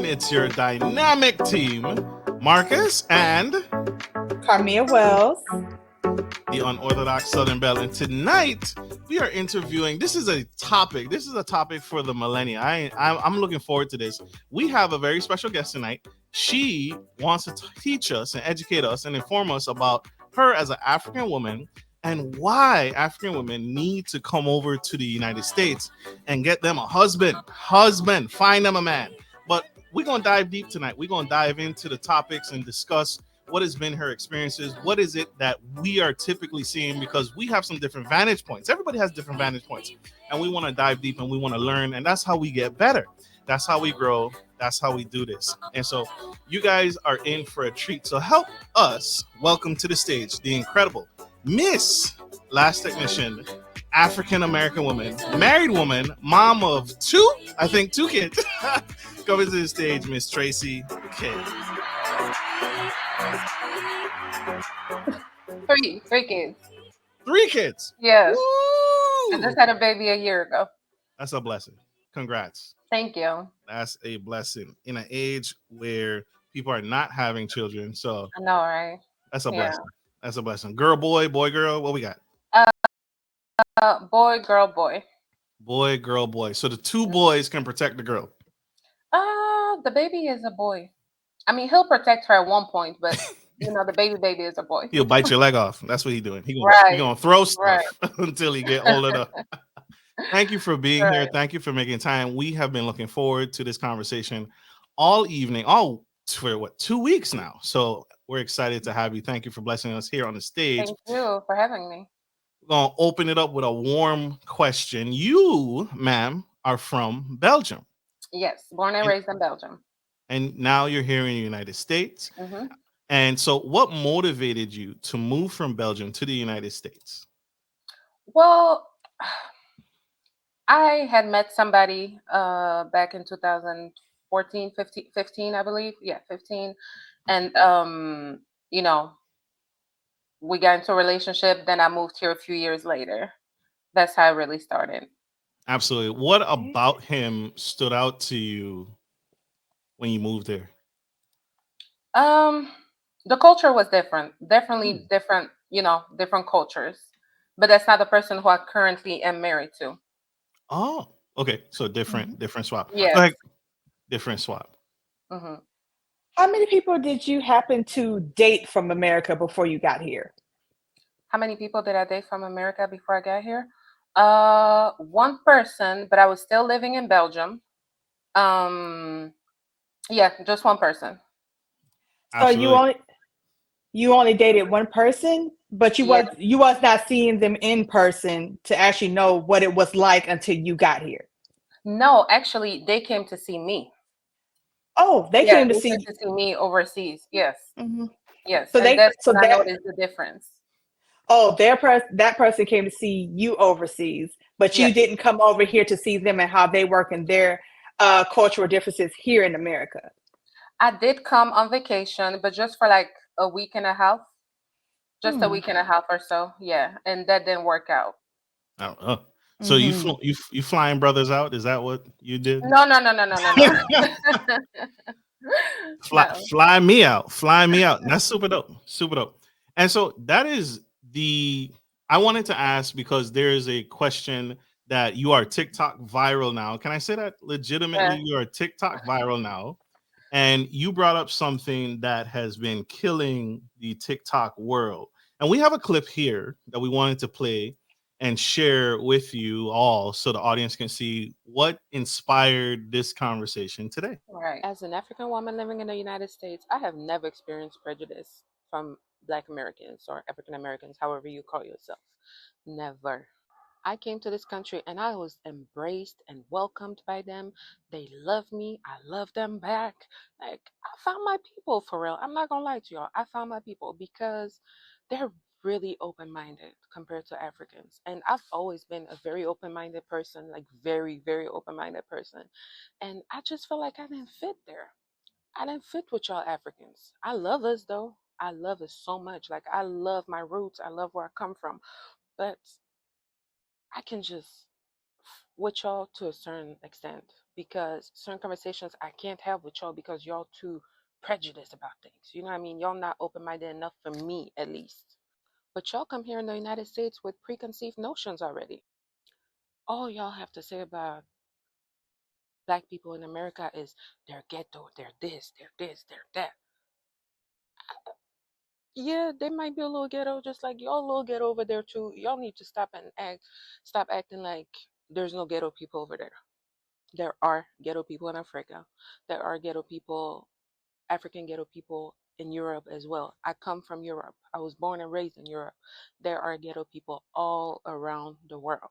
everyone. It's your dynamic team, Marcus and Karmea Wells. the Unorthodox Southern Belle. And tonight we are interviewing. This is a topic. This is a topic for the millennia. I'm looking forward to this. We have a very special guest tonight. She wants to teach us and educate us and inform us about her as an African woman and why African women need to come over to the United States and get them a husband, find them a man. But we're going to dive deep tonight. We're going to dive into the topics and discuss what has been her experiences. What is it that we are typically seeing? Because we have some different vantage points. Everybody has different vantage points. And we want to dive deep and we want to learn. And that's how we get better. That's how we grow. That's how we do this. And so you guys are in for a treat. So help us welcome to the stage the incredible Miss Last Technician, African-American woman, married woman, mom of two kids. Coming to the stage, Miss Tracy K. Three kids. 3 kids. Yes. Woo! I just had a baby a year ago. That's a blessing. Congrats. Thank you. That's a blessing in an age where people are not having children. So I know, right? that's a blessing. That's a blessing. Girl, boy, girl. What we got? Boy, girl, boy. Boy, girl, boy. So the 2 boys can protect the girl. The baby is a boy. I mean, he'll protect her at one point, but the baby is a boy. He'll bite your leg off. That's what he's doing. He's gonna throw stuff until he get old enough. Thank you for being here. Thank you for making time. We have been looking forward to this conversation all evening, for 2 weeks now. So we're excited to have you. Thank you for blessing us here on the stage. Thank you for having me. We're going to open it up with a warm question. You, ma'am, are from Belgium. Yes, born and raised in Belgium. And now you're here in the United States. Mm-hmm. And so what motivated you to move from Belgium to the United States? Well, I had met somebody back in 2014, 15, I believe. Yeah, 15. And, we got into a relationship. Then I moved here a few years later. That's how it really started. Absolutely. What about him stood out to you when you moved there? The culture was different. Definitely different, different cultures. But that's not the person who I currently am married to. Oh, okay. So different swap. Yeah. Different swap. Mm-hmm. How many people did you happen to date from America before you got here? How many people did I date from America before I got here? One person, but I was still living in Belgium. Yeah, just one person. Absolutely. So you only dated one person, but you was not seeing them in person to actually know what it was like until you got here. No, actually, they came to see me. Oh, they came to see me overseas. Yes. Mm-hmm. Yes. So that's when I noticed the difference. Oh, that person came to see you overseas, but you didn't come over here to see them and how they work and their cultural differences here in America. I did come on vacation, but just for like a week and a half. Just a week and a half or so. Yeah. And that didn't work out. So you flying brothers out? Is that what you did? No. Fly me out. That's super dope. And so that is I wanted to ask because there is a question that you are TikTok viral now. Can I say that legitimately? You are TikTok viral now. And you brought up something that has been killing the TikTok world. And we have a clip here that we wanted to play and share with you all so the audience can see what inspired this conversation today. Right. As an African woman living in the United States, I have never experienced prejudice from Black Americans or African Americans, however you call yourself. Never. I came to this country and I was embraced and welcomed by them. They love me. I love them back. Like, I found my people, for real. I'm not going to lie to y'all. I found my people because they're really open-minded compared to Africans. And I've always been a very open-minded person, like very, very open-minded person. And I just feel like I didn't fit there. I didn't fit with y'all Africans. I love us though. I love us so much. Like, I love my roots. I love where I come from. But I can just with y'all to a certain extent, because certain conversations I can't have with y'all because y'all too prejudiced about things. You know what I mean? Y'all not open minded enough for me, at least. But y'all come here in the United States with preconceived notions already. All y'all have to say about black people in America is they're ghetto, they're this, they're that. Yeah, they might be a little ghetto, just like y'all a little ghetto over there too. Y'all need to stop acting like there's no ghetto people over there. There are ghetto people in Africa. There are ghetto people, African ghetto people in Europe as well. I come from Europe. I was born and raised in Europe. There are ghetto people all around the world.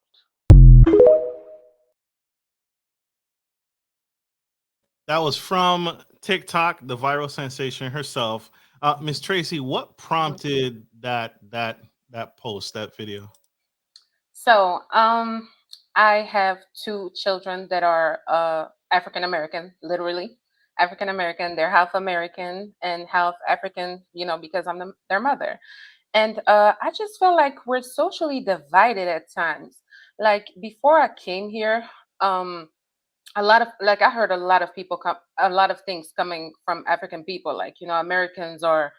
That was from TikTok, the viral sensation herself. Miss Tracy, what Mhm. prompted that post, that video? So, I have two children that are African American, literally African American. They're half American and half African, because I'm their mother. And I just feel like we're socially divided at times. Like before I came here, um, a lot of like I heard a lot of things coming from African people, like Americans are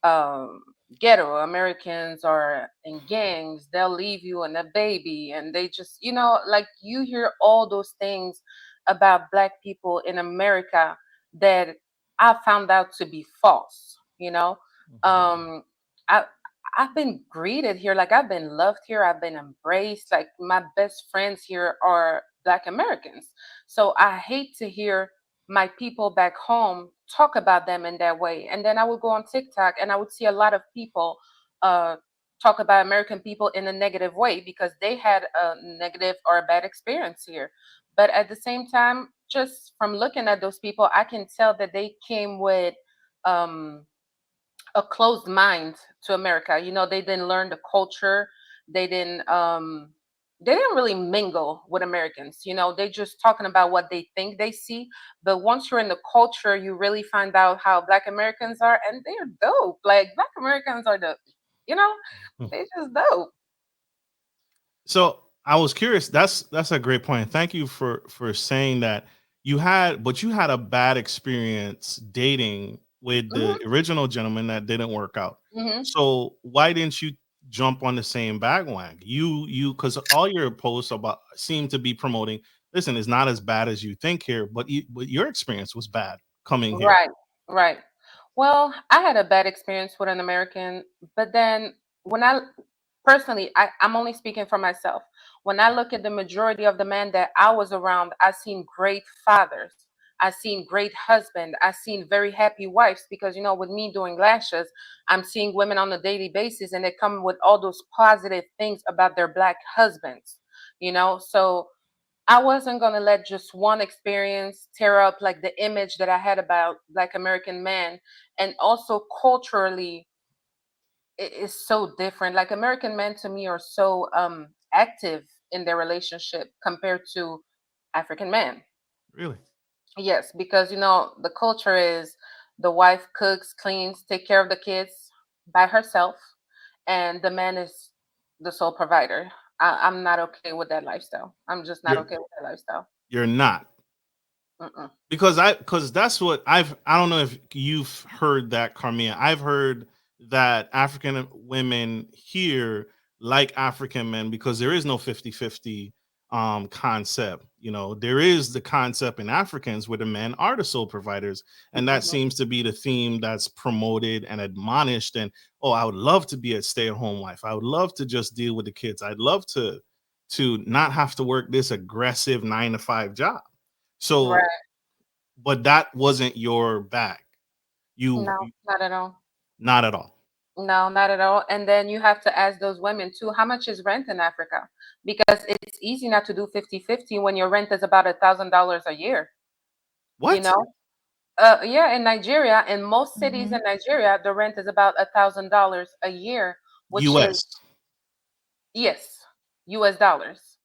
um ghetto, Americans are in gangs, they'll leave you and a baby, and they just like you hear all those things about black people in America that I found out to be false. um I I've been greeted here, like I've been loved here, I've been embraced, like my best friends here are black Americans. So I hate to hear my people back home talk about them in that way. And then I would go on TikTok and I would see a lot of people uh, talk about American people in a negative way because they had a negative or a bad experience here. But at the same time, just from looking at those people, I can tell that they came with um, a closed mind to America. They didn't learn the culture. They didn't they didn't really mingle with Americans. They just talking about what they think they see. But once you're in the culture, you really find out how black Americans are, and they're dope. Like black Americans are the you know, they just dope. So I was curious. That's a great point. Thank you for saying that you had a bad experience dating with the Hmm. original gentleman that didn't work out. Hmm. So why didn't you jump on the same bandwagon? Because all your posts about seem to be promoting. Listen, it's not as bad as you think here, but your experience was bad coming here. Right, right. Well, I had a bad experience with an American, but then when I personally, I'm only speaking for myself. When I look at the majority of the men that I was around, I seen great fathers. I seen great husband. I seen very happy wives because with me doing lashes, I'm seeing women on a daily basis and they come with all those positive things about their black husbands. So I wasn't going to let just one experience tear up like the image that I had about Black American men. And also culturally, it is so different. Like American men to me are so active in their relationship compared to African men. Really? Yes, because the culture is the wife cooks, cleans, take care of the kids by herself, and the man is the sole provider. I'm not okay with that lifestyle. I'm just not You're okay with that lifestyle. you're not. Mm-mm. Because that's what I don't know if you've heard that, Carmia. I've heard that African women here like African men because there is no 50-50 concept. There is the concept in Africans where the men are the sole providers, and that Mhm. seems to be the theme that's promoted and admonished. And oh, I would love to be a stay-at-home wife. I would love to just deal with the kids. I'd love to not have to work this aggressive 9 to 5 job. So Right. but that wasn't your bag. No, You not at all. not at all. No, not at all. And then you have to ask those women too, how much is rent in Africa? Because it's easy not to do 50-50 when your rent is about $1,000 a year, you What? know? Yeah, in Nigeria, in most cities Hmm. in Nigeria, the rent is about $1,000 a year, which is, US yes, US dollars.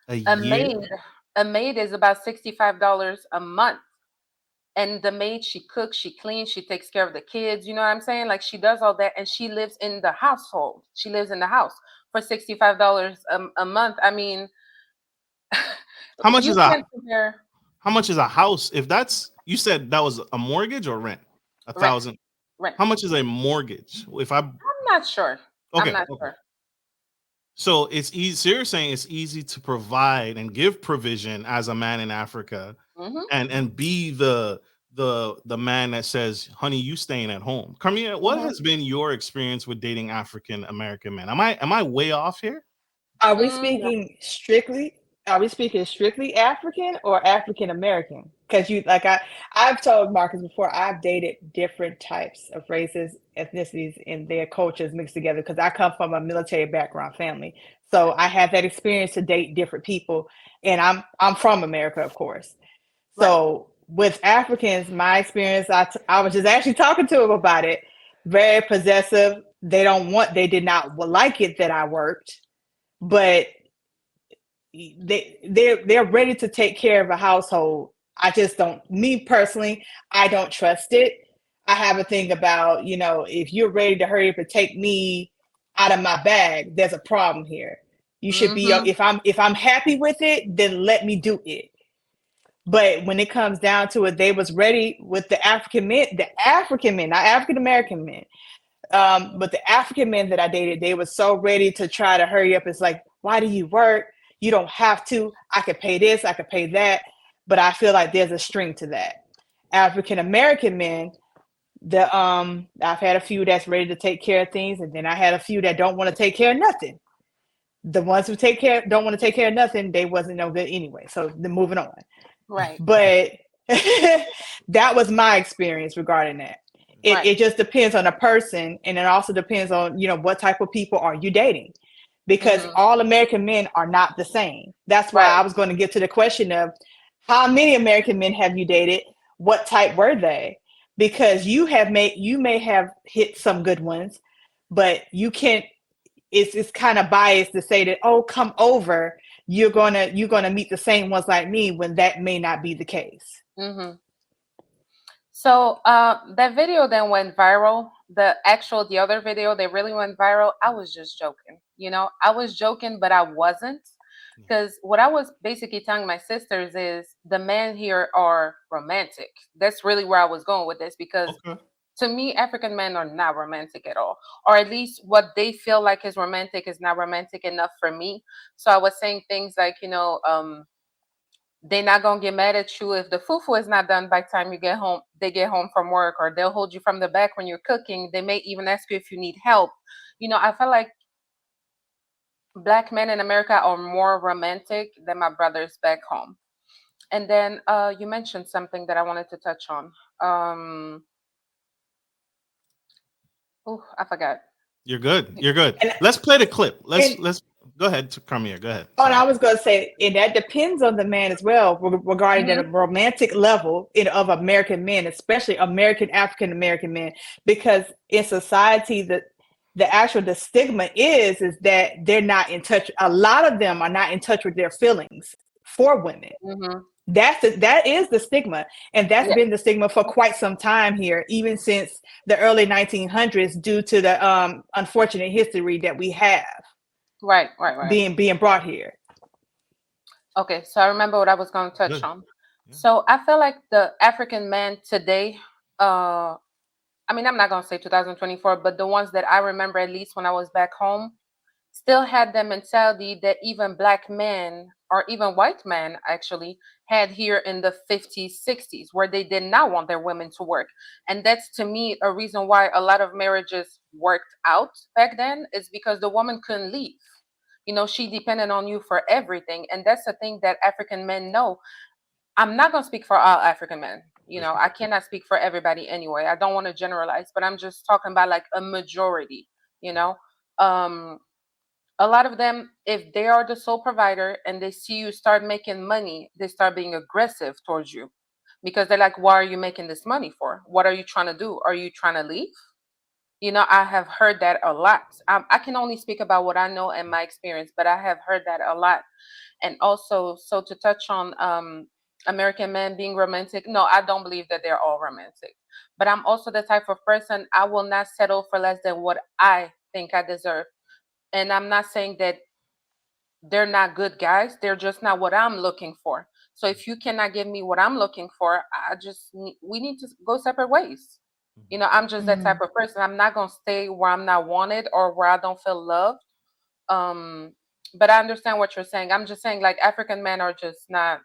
a A year? maid, a maid is about $65 a month. And the maid, she cooks, she cleans, she takes care of the kids, you know what I'm saying? Like she does all that and she lives in the household. She lives in the house for $65 a month. I mean, How much You is a can't compare how much is a house? If that's you said that was a mortgage or rent? A rent. thousand. Rent. How much is a mortgage? If I I'm not sure. I'm okay, not okay. sure. So it's easy. So you're saying it's easy to provide and give provision as a man in Africa, Hmm. and be the man that says, "Honey, you staying at home." Carmia, what Hmm. has been your experience with dating African American men? Am I way off here? Are we Mm, no. speaking strictly? Are we speaking strictly African or African American? Because I've told Marcus before, I've dated different types of races, ethnicities, and their cultures mixed together. Because I come from a military background family, so I have that experience to date different people, and I'm from America, of course. Right. So with Africans, my experience, I was just actually talking to him about it. Very possessive. They did not like it that I worked, but they're ready to take care of a household. I just don't, me personally, I don't trust it. I have a thing about, if you're ready to hurry up and take me out of my bag, there's a problem here. You should be, Hmm. if I'm happy with it, then let me do it. But when it comes down to it, they was ready with the African men, not African American men. But the African men that I dated, they were so ready to try to hurry up. It's like, why do you work? You don't have to. I could pay this, I could pay that. But I feel like there's a string to that. African American men, I've had a few that's ready to take care of things, and then I had a few that don't want to take care of nothing. The ones who don't want to take care of nothing, they wasn't no good anyway. So then moving on. Right. But that was my experience regarding that. It, Right. it just depends on the person, and it also depends on what type of people are you dating, because Hmm. all American men are not the same. That's why I Right. was going to get to the question of how many American men have you dated, what type were they, because you may have hit some good ones, but you can't, it's kind of biased to say that, oh, come over, you're gonna meet the same ones like me, when that may not be the case. Hmm. So that video then went viral. The other video that really went viral, I was just joking. I was joking, but I wasn't. Because what I was basically telling my sisters is the men here are romantic. That's really where I was going with this, because Okay. to me, African men are not romantic at all. Or at least what they feel like is not romantic enough for me. So I was saying things like, they're not gonna get mad at you if the fufu is not done by the time you get home. They get home from work, or they'll hold you from the back when you're cooking. They may even ask you if you need help. I feel like black men in America are more romantic than my brothers back home. And then you mentioned something that I wanted to touch on. Oh, I forgot. You're good. You're good. And Let's play the clip. and Let's go ahead to Carmia. Go ahead. Oh, and Sorry. I was going to say, and that depends on the man as well, regarding the Hmm. romantic level of American men, especially American African American men, because in society, the stigma is that they're not in touch. A lot of them are not in touch with their feelings for women. Hmm. That is the stigma, and that's Yeah. been the stigma for quite some time here, even since the early 1900s, due to the unfortunate history that we have Right. Right. Right. being brought here. Okay. So I remember what I was going to touch Good. on. Yeah. So I feel like the African man today, uh, I mean, I'm not going to say 2024, but the ones that I remember, at least when I was back home, still had the mentality that even black men, or even white men actually, had here in the 50s, 60s, where they did not want their women to work. And that's, to me, a reason why a lot of marriages worked out back then, is because the woman couldn't leave. She depended on you for everything. And that's the thing that African men know. I'm not going to speak for all African men. For sure. I cannot speak for everybody anyway. I don't want to generalize, but I'm just talking about like a majority, you know. Um, a lot of them, if they are the sole provider and they see you start making money, they start being aggressive towards you, because they're like, why are you making this money for? What are you trying to do? Are you trying to leave? I have heard that a lot. I can only speak about what I know and my experience, but I have heard that a lot. And also, so to touch on American men being romantic, no, I don't believe that they're all romantic. But I'm also the type of person, I will not settle for less than what I think I deserve. And I'm not saying that they're not good guys. They're just not what I'm looking for. So if you cannot give me what I'm looking for, we need to go separate ways. I'm just that type Mm-hmm. of person. I'm not gonna stay where I'm not wanted or where I don't feel loved. Um, but I understand what you're saying. I'm just saying, like, African men are just not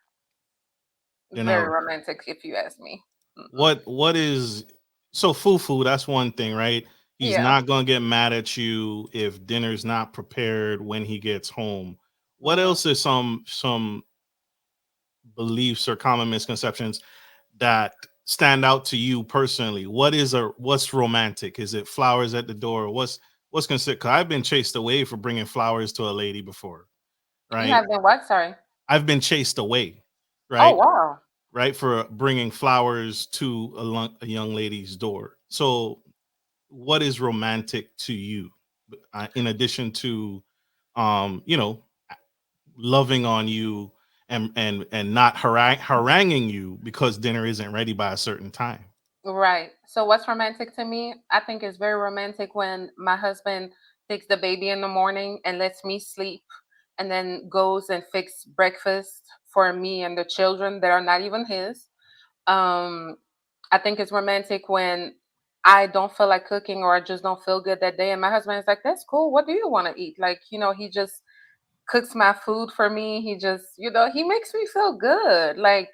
You very know romantic, if you ask me. Mm-mm. what is so fufu? That's one thing, right? He's Yeah. not gonna get mad at you if dinner's not prepared when he gets home. What Hmm. else is some beliefs or common misconceptions that stand out to you personally? What's romantic? Is it flowers at the door? What's considered? Cause I've been chased away for bringing flowers to a lady before, You right? have been what? Sorry. I've been chased away, Oh right? wow. Right, for bringing flowers to a young lady's door. So, what is romantic to you, in addition to, you know, loving on you and not haranguing you because dinner isn't ready by a certain time? Right. So what's romantic to me? I think it's very romantic when my husband takes the baby in the morning and lets me sleep and then goes and fix breakfast for me and the children that are not even his. Um I think it's romantic when I don't feel like cooking or I just don't feel good that day and my husband is like, "That's cool. What do you want to eat?" Like, he just cooks my food for me. He just, he makes me feel good. Like,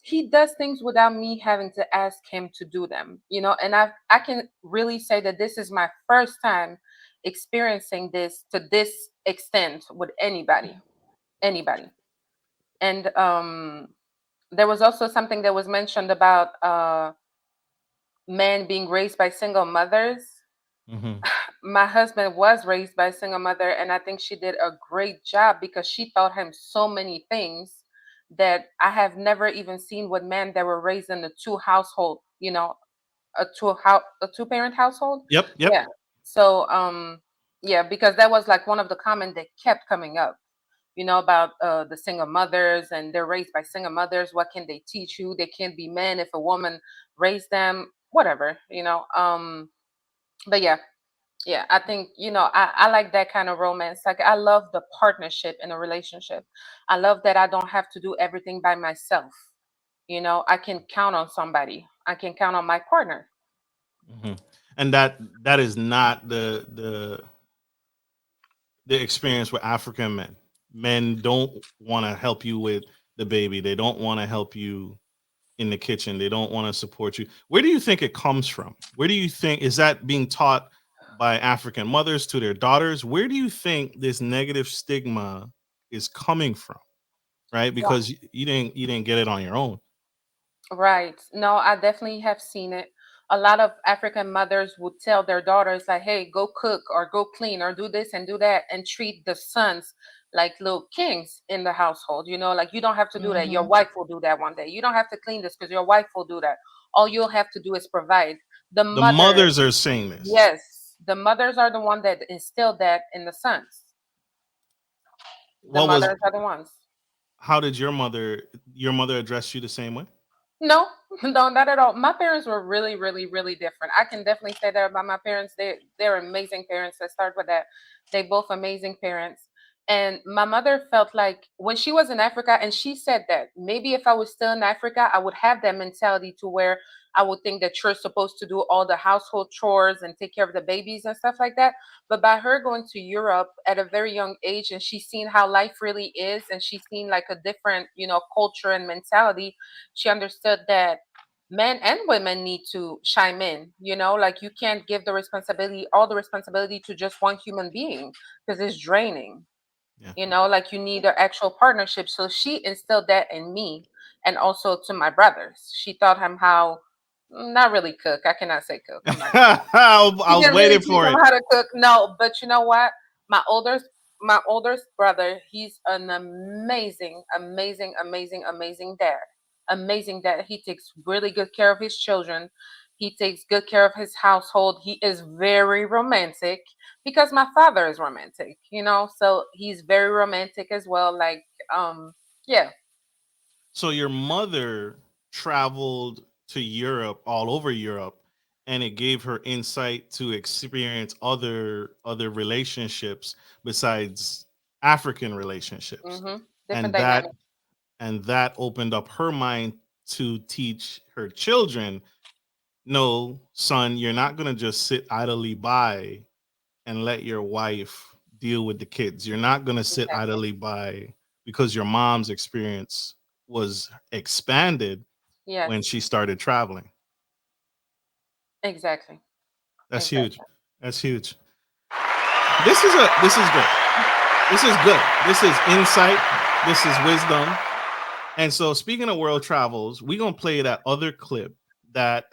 he does things without me having to ask him to do them, and I can really say that this is my first time experiencing this to this extent with anybody. And there was also something that was mentioned about men being raised by single mothers. Hmm. My husband was raised by a single mother, and I think she did a great job because she taught him so many things that I have never even seen with men that were raised in a two household, a two parent household. Yep, yep. Yeah. So yeah, because that was like one of the comment that kept coming up, about the single mothers, and they're raised by single mothers. What can they teach you? They can't be men if a woman raised them, whatever. But yeah, yeah, I think, I like that kind of romance. Like, I love the partnership in a relationship. I love that I don't have to do everything by myself. I can count on somebody. I can count on my partner. Hmm. And that is not the experience with African men. Men don't want to help you with the baby. They don't want to help you in the kitchen. They don't want to support you. Where do you think it comes from? Where do you think is that being taught by African mothers to their daughters? Where do you think this negative stigma is coming from? Right? Because you didn't get it on your own. Right. No, I definitely have seen it. A lot of African mothers would tell their daughters, like, hey, go cook or go clean or do this and do that, and treat the sons like little kings in the household. Like, you don't have to do that. Your Mm-hmm. wife will do that one day. You don't have to clean this because your wife will do that. All you'll have to do is provide. The The mother, mothers are saying this. yes, the mothers are the one that instilled that in the sons. The What was mothers are the ones. how did your mother address you the same way? No, no, not at all. My parents were really, really, really different. I can definitely say that about my parents. They're amazing parents. Let's start with that. They both amazing parents. And my mother felt like when she was in Africa, and she said that maybe if I was still in Africa, I would have that mentality to where I would think that you're supposed to do all the household chores and take care of the babies and stuff like that. But by her going to Europe at a very young age, and she's seen how life really is, and she's seen like a different, culture and mentality, she understood that men and women need to chime in. Like, you can't give all the responsibility to just one human being because it's draining. Yeah. Like, you need an actual partnership. So she instilled that in me, and also to my brothers. She taught him how, not really cook. I cannot say cook. I'm not. I He was didn't really waiting teach for him it. how to cook. No, but you know what? My oldest my oldest brother, he's an amazing, amazing, amazing, amazing dad. Amazing dad. He takes really good care of his children. He takes good care of his household. He is very romantic because my father is romantic. So he's very romantic as well. Like, yeah. So your mother traveled to Europe, all over Europe, and it gave her insight to experience other relationships besides African relationships, Mm-hmm. Different and dynamic. that opened up her mind to teach her children, no, son, you're not going to just sit idly by and let your wife deal with the kids. You're not going to sit Exactly. idly by because your mom's experience was expanded Yes. when she started traveling. Exactly. That's huge. Exactly. That's huge. This is good. This is good. This is insight. This is wisdom. And so, speaking of world travels, we're gonna play that other clip that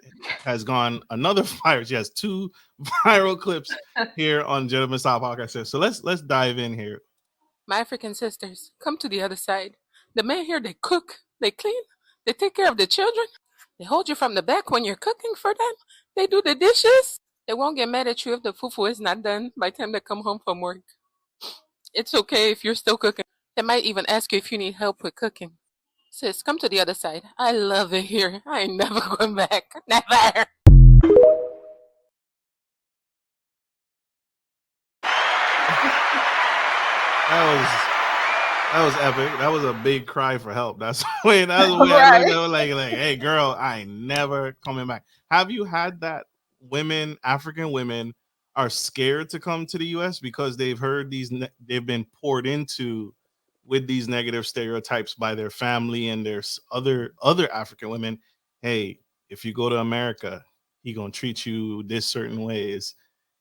has gone another viral. She has two viral clips here on Gentleman Style Podcast. So let's dive in here. My African sisters, come to the other side. The men here, they cook, they clean, they take care of the children, they hold you from the back when you're cooking for them, they do the dishes. They won't get mad at you if the fufu is not done by the time they come home from work. It's okay if you're still cooking. They might even ask you if you need help with cooking. Sis, come to the other side. I love it here. I ain't never going back. Never. That was epic. That was a big cry for help. That's the way I looked Right. at it. Like, hey, girl, I ain't never coming back. Have you had that women, African women, are scared to come to the U.S. because they've heard they've been poured into with these negative stereotypes by their family and there's other African women. Hey, if you go to America, he gonna treat you this certain ways.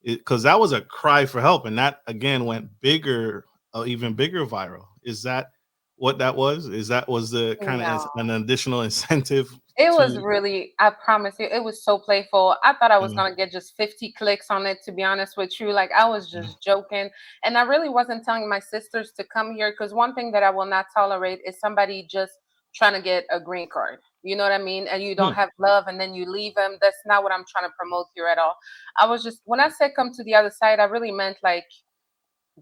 Because that was a cry for help, and that again went bigger, even bigger viral. Is that what that was? Is that was the kind of No. an additional incentive It was to? really, I promise you, it was so playful. I thought I was Mm, going to get just 50 clicks on it, to be honest with you. Like, I was mm, just joking. And I really wasn't telling my sisters to come here because one thing that I will not tolerate is somebody just trying to get a green card. You know what I mean? And you don't mm. have love and then you leave them. That's not what I'm trying to promote here at all. I was just, when I said come to the other side, I really meant like,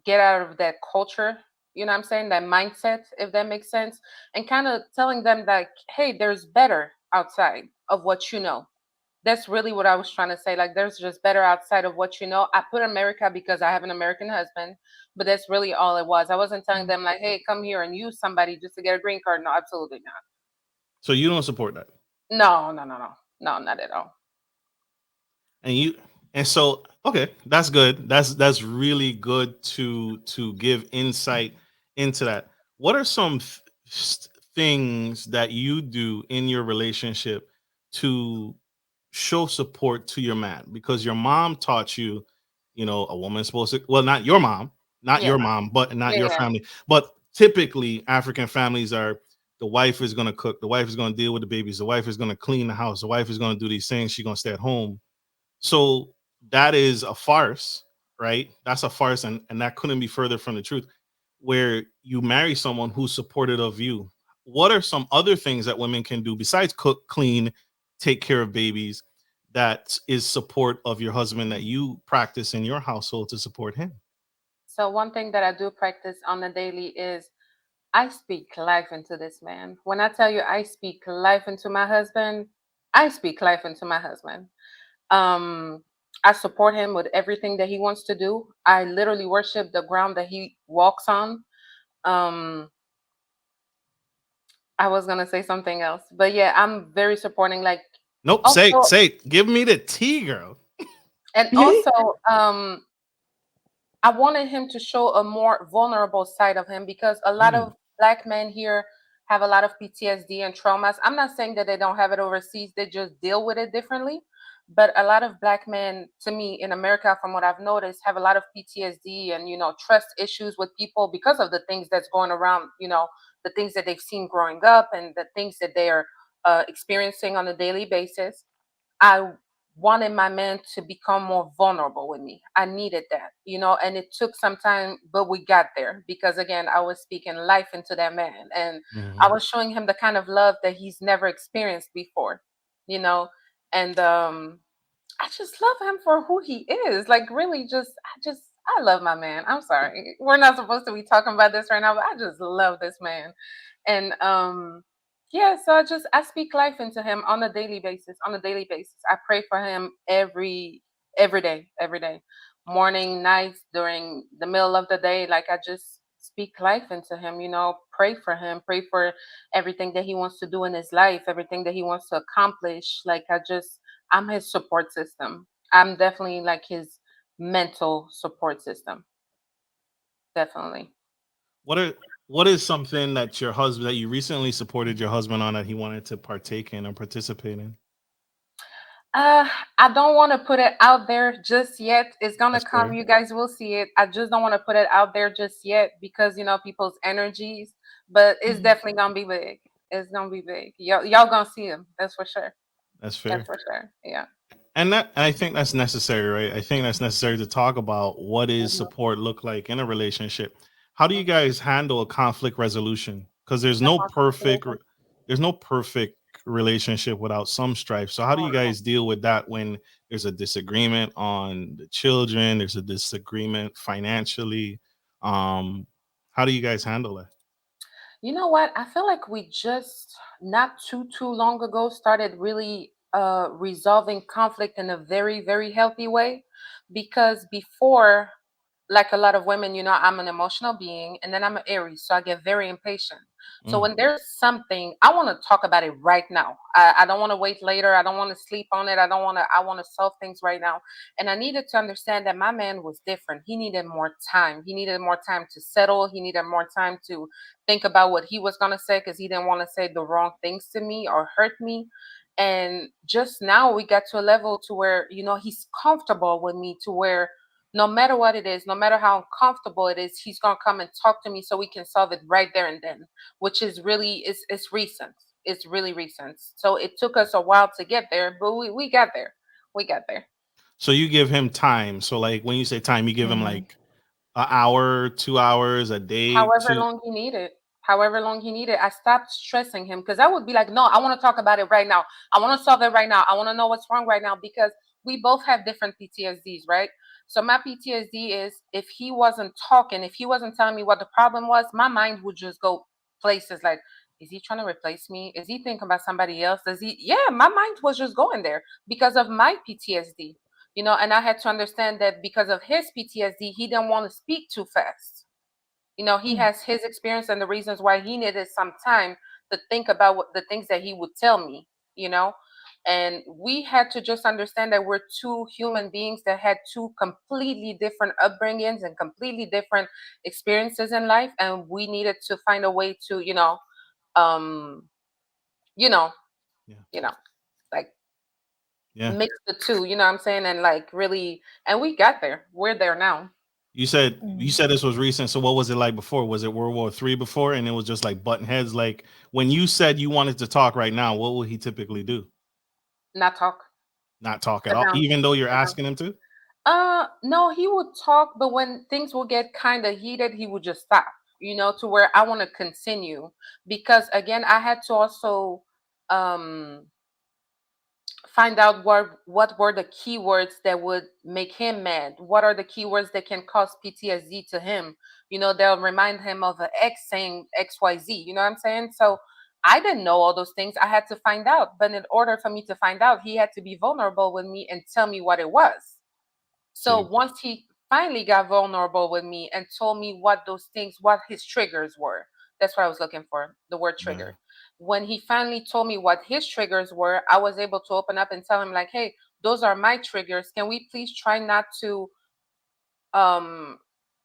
get out of that culture, you know what I'm saying, that mindset, if that makes sense, and kind of telling them like, hey, there's better outside of what you know. That's really what I was trying to say. Like, there's just better outside of what you know. I put America because I have an American husband, but that's really all it was. I wasn't telling them like, hey, come here and use somebody just to get a green card. No, absolutely not. So you don't support that, No, no, no, no, no, not at all. and you and so okay, that's good. That's really good to give insight into that. What are some things that you do in your relationship to show support to your man, because your mom taught you, a woman's supposed to, well, not your mom, Yeah, but not yeah, your yeah. family, but typically African families are, the wife is going to cook, the wife is going to deal with the babies, the wife is going to clean the house, the wife is going to do these things, she's going to stay at home. So that is a farce, right? That's a farce, and that couldn't be further from the truth. Where you marry someone who's supportive of you, what are some other things that women can do besides cook, clean, take care of babies, that is support of your husband that you practice in your household to support him? So one thing that I do practice on the daily is I speak life into this man. When I tell you I speak life into my husband, I speak life into my husband. Um, I support him with everything that he wants to do. I literally worship the ground that he walks on. Um, I was gonna say something else, but yeah, I'm very supporting. Like, Nope, also, give me the tea, girl. and also, I wanted him to show a more vulnerable side of him because a lot Mm, of black men here have a lot of PTSD and traumas. I'm not saying that they don't have it overseas, they just deal with it differently. But a lot of black men, to me, in America, from what I've noticed, have a lot of PTSD and, trust issues with people because of the things that's going around, the things that they've seen growing up and the things that they are experiencing on a daily basis. I wanted my man to become more vulnerable with me. I needed that, and it took some time, but we got there because again, I was speaking life into that man and I mhm. was showing him the kind of love that he's never experienced before, you know, and I just love him for who he is. Like really I love my man. I'm sorry. We're not supposed to be talking about this right now, but I just love this man. And yeah, so I speak life into him on a daily basis. On a daily basis. I pray for him every day, every day. Morning, nights, during the middle of the day. Like I just speak life into him, pray for him, pray for everything that he wants to do in his life, everything that he wants to accomplish. Like, I'm his support system. I'm definitely like his mental support system. Definitely. What are what is something that your husband that you recently supported your husband on that he wanted to partake in or participate in? Uh, I don't want to put it out there just yet. It's gonna That's come. fair. You guys will see it. I just don't want to put it out there just yet because people's energies. But it's Mhm. definitely gonna be big. It's gonna be big. Y'all gonna see him. That's for sure. That's That's fair. for sure. Yeah. And I think that's necessary, right? I think that's necessary to talk about what is Mhm. support look like in a relationship. How do you guys handle a conflict resolution? Because The conflict resolution. there's no perfect relationship without some strife. So how do Oh you no. guys deal with that when there's a disagreement on the children, there's a disagreement financially? Um, how do you guys handle that? You know what? I feel like we just not too long ago started really resolving conflict in a very very healthy way, because before, like a lot of women, I'm an emotional being, and then I'm an Aries, so I get very impatient. So Mm, when there's something, I want to talk about it right now. I don't want to wait later. I don't want to sleep on it. I want to solve things right now. And I needed to understand that my man was different. He needed more time. He needed more time to settle. He needed more time to think about what he was going to say, because he didn't want to say the wrong things to me or hurt me. And just now we got to a level to where, he's comfortable with me, to where no matter what it is, no matter how uncomfortable it is, he's gonna come and talk to me so we can solve it right there and then, which is really it's recent. It's really recent. So it took us a while to get there, but we got there. We got there. so you give him time. So like when you say time, you give him Mhm. like an hour, 2 hours, a day However to. long he needed. However long he needed. I stopped stressing him, because I would be like, no, I want to talk about it right now. I want to solve it right now. I want to know what's wrong right now, because we both have different PTSDs, right? So my PTSD is, if he wasn't talking, if he wasn't telling me what the problem was, my mind would just go places like, is he trying to replace me? Is he thinking about somebody else? Does he? Yeah, my mind was just going there because of my PTSD, and I had to understand that because of his PTSD, he didn't want to speak too fast. He Mm. has his experience and the reasons why he needed some time to think about what the things that he would tell me, you know. And we had to just understand that we're two human beings that had two completely different upbringings and completely different experiences in life, and we needed to find a way to, um, you know, Yeah. you know, like Yeah. mix the two, you know what I'm saying, and like really, and we got there. We're there now. You Mm. said this was recent. So what was it like before? Was it World War III before, and it was just like button heads? Like when you said you wanted to talk right now, what would he typically do? Not talk. Not talk at Sit all, down. even though you're Sit down. asking him to. No, he would talk, but when things will get kind of heated, he would just stop, to where I want to continue. Because again, I had to also um find out what were the keywords that would make him mad. What are the keywords that can cause PTSD to him? They'll remind him of an ex saying XYZ, you know what I'm saying? So I didn't know all those things. I had to find out. But in order for me to find out, he had to be vulnerable with me and tell me what it was. So See, once he finally got vulnerable with me and told me what those things, what his triggers were, that's what I was looking for, the word yeah, trigger. When he finally told me what his triggers were, I was able to open up and tell him, like, hey, those are my triggers. Can we please try not to, um,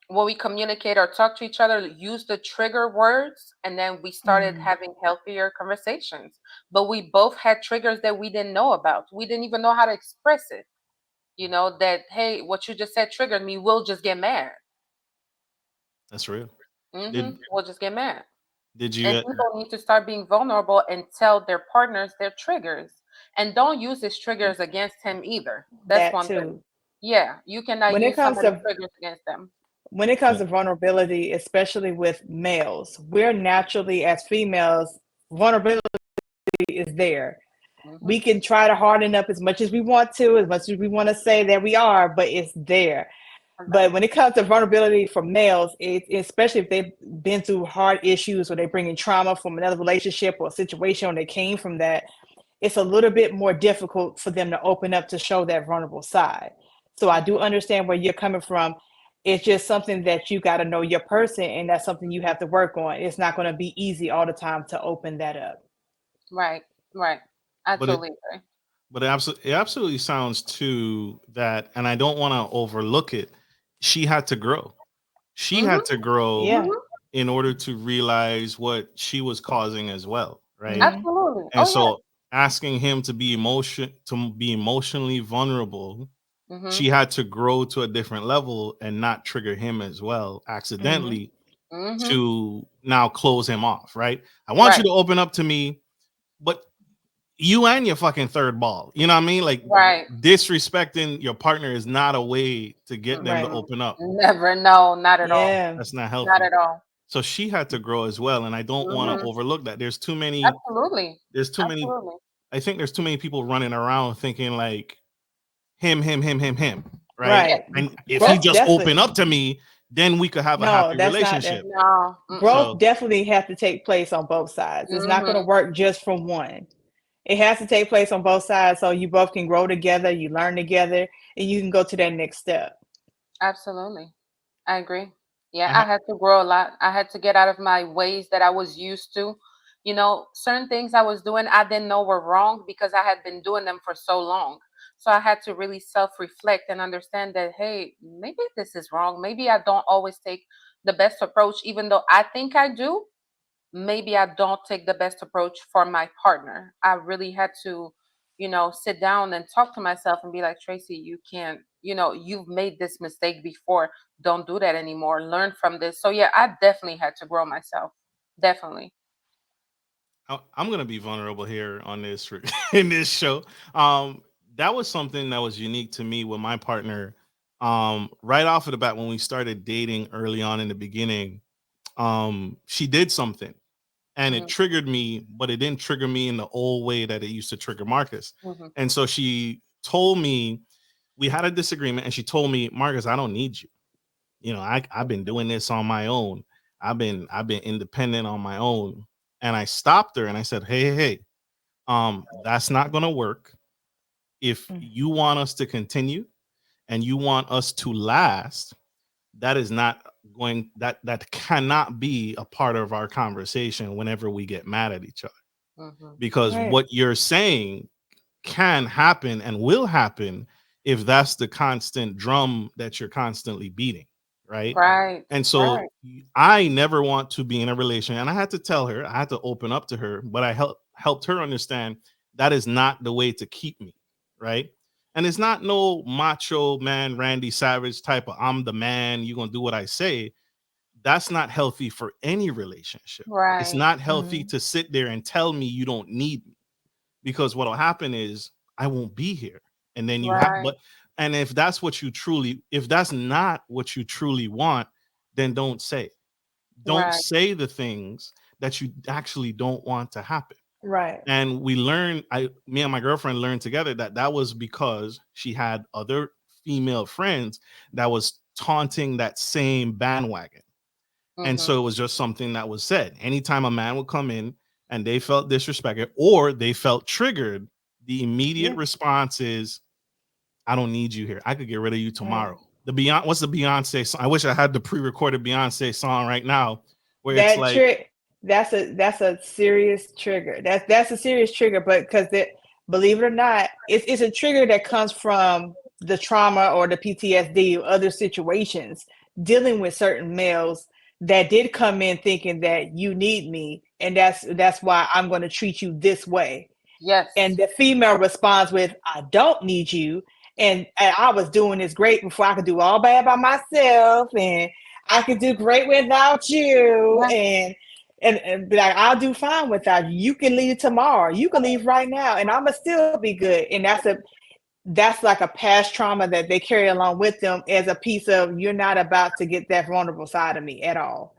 when we communicate or talk to each other, use the trigger words? And then we started Mm. having healthier conversations. But we both had triggers that we didn't know about. We didn't even know how to express it, that, hey, what you just said triggered me, we'll just get mad. that's real. Did We'll just get mad. did And you? people need to start being vulnerable and tell their partners their triggers, and don't use his triggers against him either. That's That one thing. too. Yeah, you cannot When it use comes somebody's to triggers against them. when it comes Yeah, to vulnerability, especially with males, we're naturally as females, vulnerability is there. Hmm. We can try to harden up as much as we want to, as much as we want to say that we are, but it's there. Right. But when it comes to vulnerability for males, especially if they've been through hard issues or they bring in trauma from another relationship or situation or they came from that, it's a little bit more difficult for them to open up to show that vulnerable side. So I do Hmm. understand where you're coming from. It's just something that you got to know your person, and that's something you have to work on. It's not going to be easy all the time to open that up. Right. Right. I But it totally agree. absolutely sounds too that, and I don't want to overlook it. She had to grow. She Mhm. had to grow Yeah. Mhm. in order to realize what she was causing as well, right? Hmm. Absolutely. And Oh yeah. so asking him to be emotionally vulnerable, Mhm. she had to grow to a different level and not trigger him as well Hmm. accidentally Mhm. to now close him off, right? I want you Right. to open up to me, but you and your fucking third ball. You know what I mean? Like Right. disrespecting your partner is not a way to get them to Right. Mm-mm. open up. Never. No. Not at all. Yeah. That's not Not healthy. at all. So she had to grow as well. And I don't want to Mhm. overlook that. Absolutely. There's too many, Absolutely. I think there's too many people running around thinking like him, right? Yes. Right. And if he Growth just open definitely. up to me, then we could have a No, happy that's not the relationship. No. growth. Mm-mm. So Definitely have to take place on both sides. It's not going to Mhm. work just from one. It has to take place on both sides so you both can grow together, you learn together, and you can go to that next step. Absolutely. I agree. Yeah, I I ha- had to grow a lot. I had to get out of my ways that I was used to. Certain things I was doing I didn't know were wrong because I had been doing them for so long. So I had to really self-reflect and understand that, hey, maybe this is wrong. Maybe I don't always take the best approach, even though I think I do. Maybe I don't take the best approach for my partner. I really had to, sit down and talk to myself and be like, Tracy, you can't, you've made this mistake before. Don't do that anymore. Learn from this. So yeah, I definitely had to grow myself. Definitely. I'm gonna be vulnerable here on this in this show. Um, that was something that was unique to me with my partner. Right off of the bat, when we started dating early on in the beginning, she did something and it Hmm. triggered me, but it didn't trigger me in the old way that it used to trigger Marcus. Hmm. And so she told me we had a disagreement, and she told me, Marcus, I don't need you. I've been doing this on my own. I've been independent on my own. And I stopped her and I said, hey, that's not gonna work. If Mm. you want us to continue and you want us to last, that is not that cannot be a part of our conversation whenever we get mad at each other. Hmm. Because Right. what you're saying can happen and will happen if that's the constant drum that you're constantly beating, right? Right. And so Right. I never want to be in a relation. And I had to tell her, I had to open up to her, but I helped her understand that is not the way to keep me, right? And it's not no macho man, Randy Savage type of I'm the man, you're gonna do what I say. That's not healthy for any relationship. It's Right. not healthy Hmm. to sit there and tell me you don't need me, because what'll happen is I won't be here. And then you have Right. but and if that's not what you truly want, then don't say it. Don't Right. say the things that you actually don't want to happen. Right. And me and my girlfriend learned together that that was because she had other female friends that was taunting that same bandwagon. And Hmm. so it was just something that was said. Anytime a man would come in and they felt disrespected or they felt triggered, the immediate Yeah. response is, I don't need you here. I could get rid of you Right. tomorrow. What's the Beyonce song? I wish I had the pre-recorded Beyonce song right now where it's That like, trick. That's a serious trigger. That's a serious trigger, but because that, believe it or not, it's a trigger that comes from the trauma or the PTSD or other situations dealing with certain males that did come in thinking that you need me, and that's why I'm going to treat you this way. And Yes. the female responds with, I don't need you, and I was doing this great before. I could do all bad by myself, and I could do great without you, Yeah. and be like, I'll do fine without you. You can leave tomorrow, you can leave right now, and I'm gonna still be good. And that's like a past trauma that they carry along with them as a piece of, you're not about to get that vulnerable side of me at all.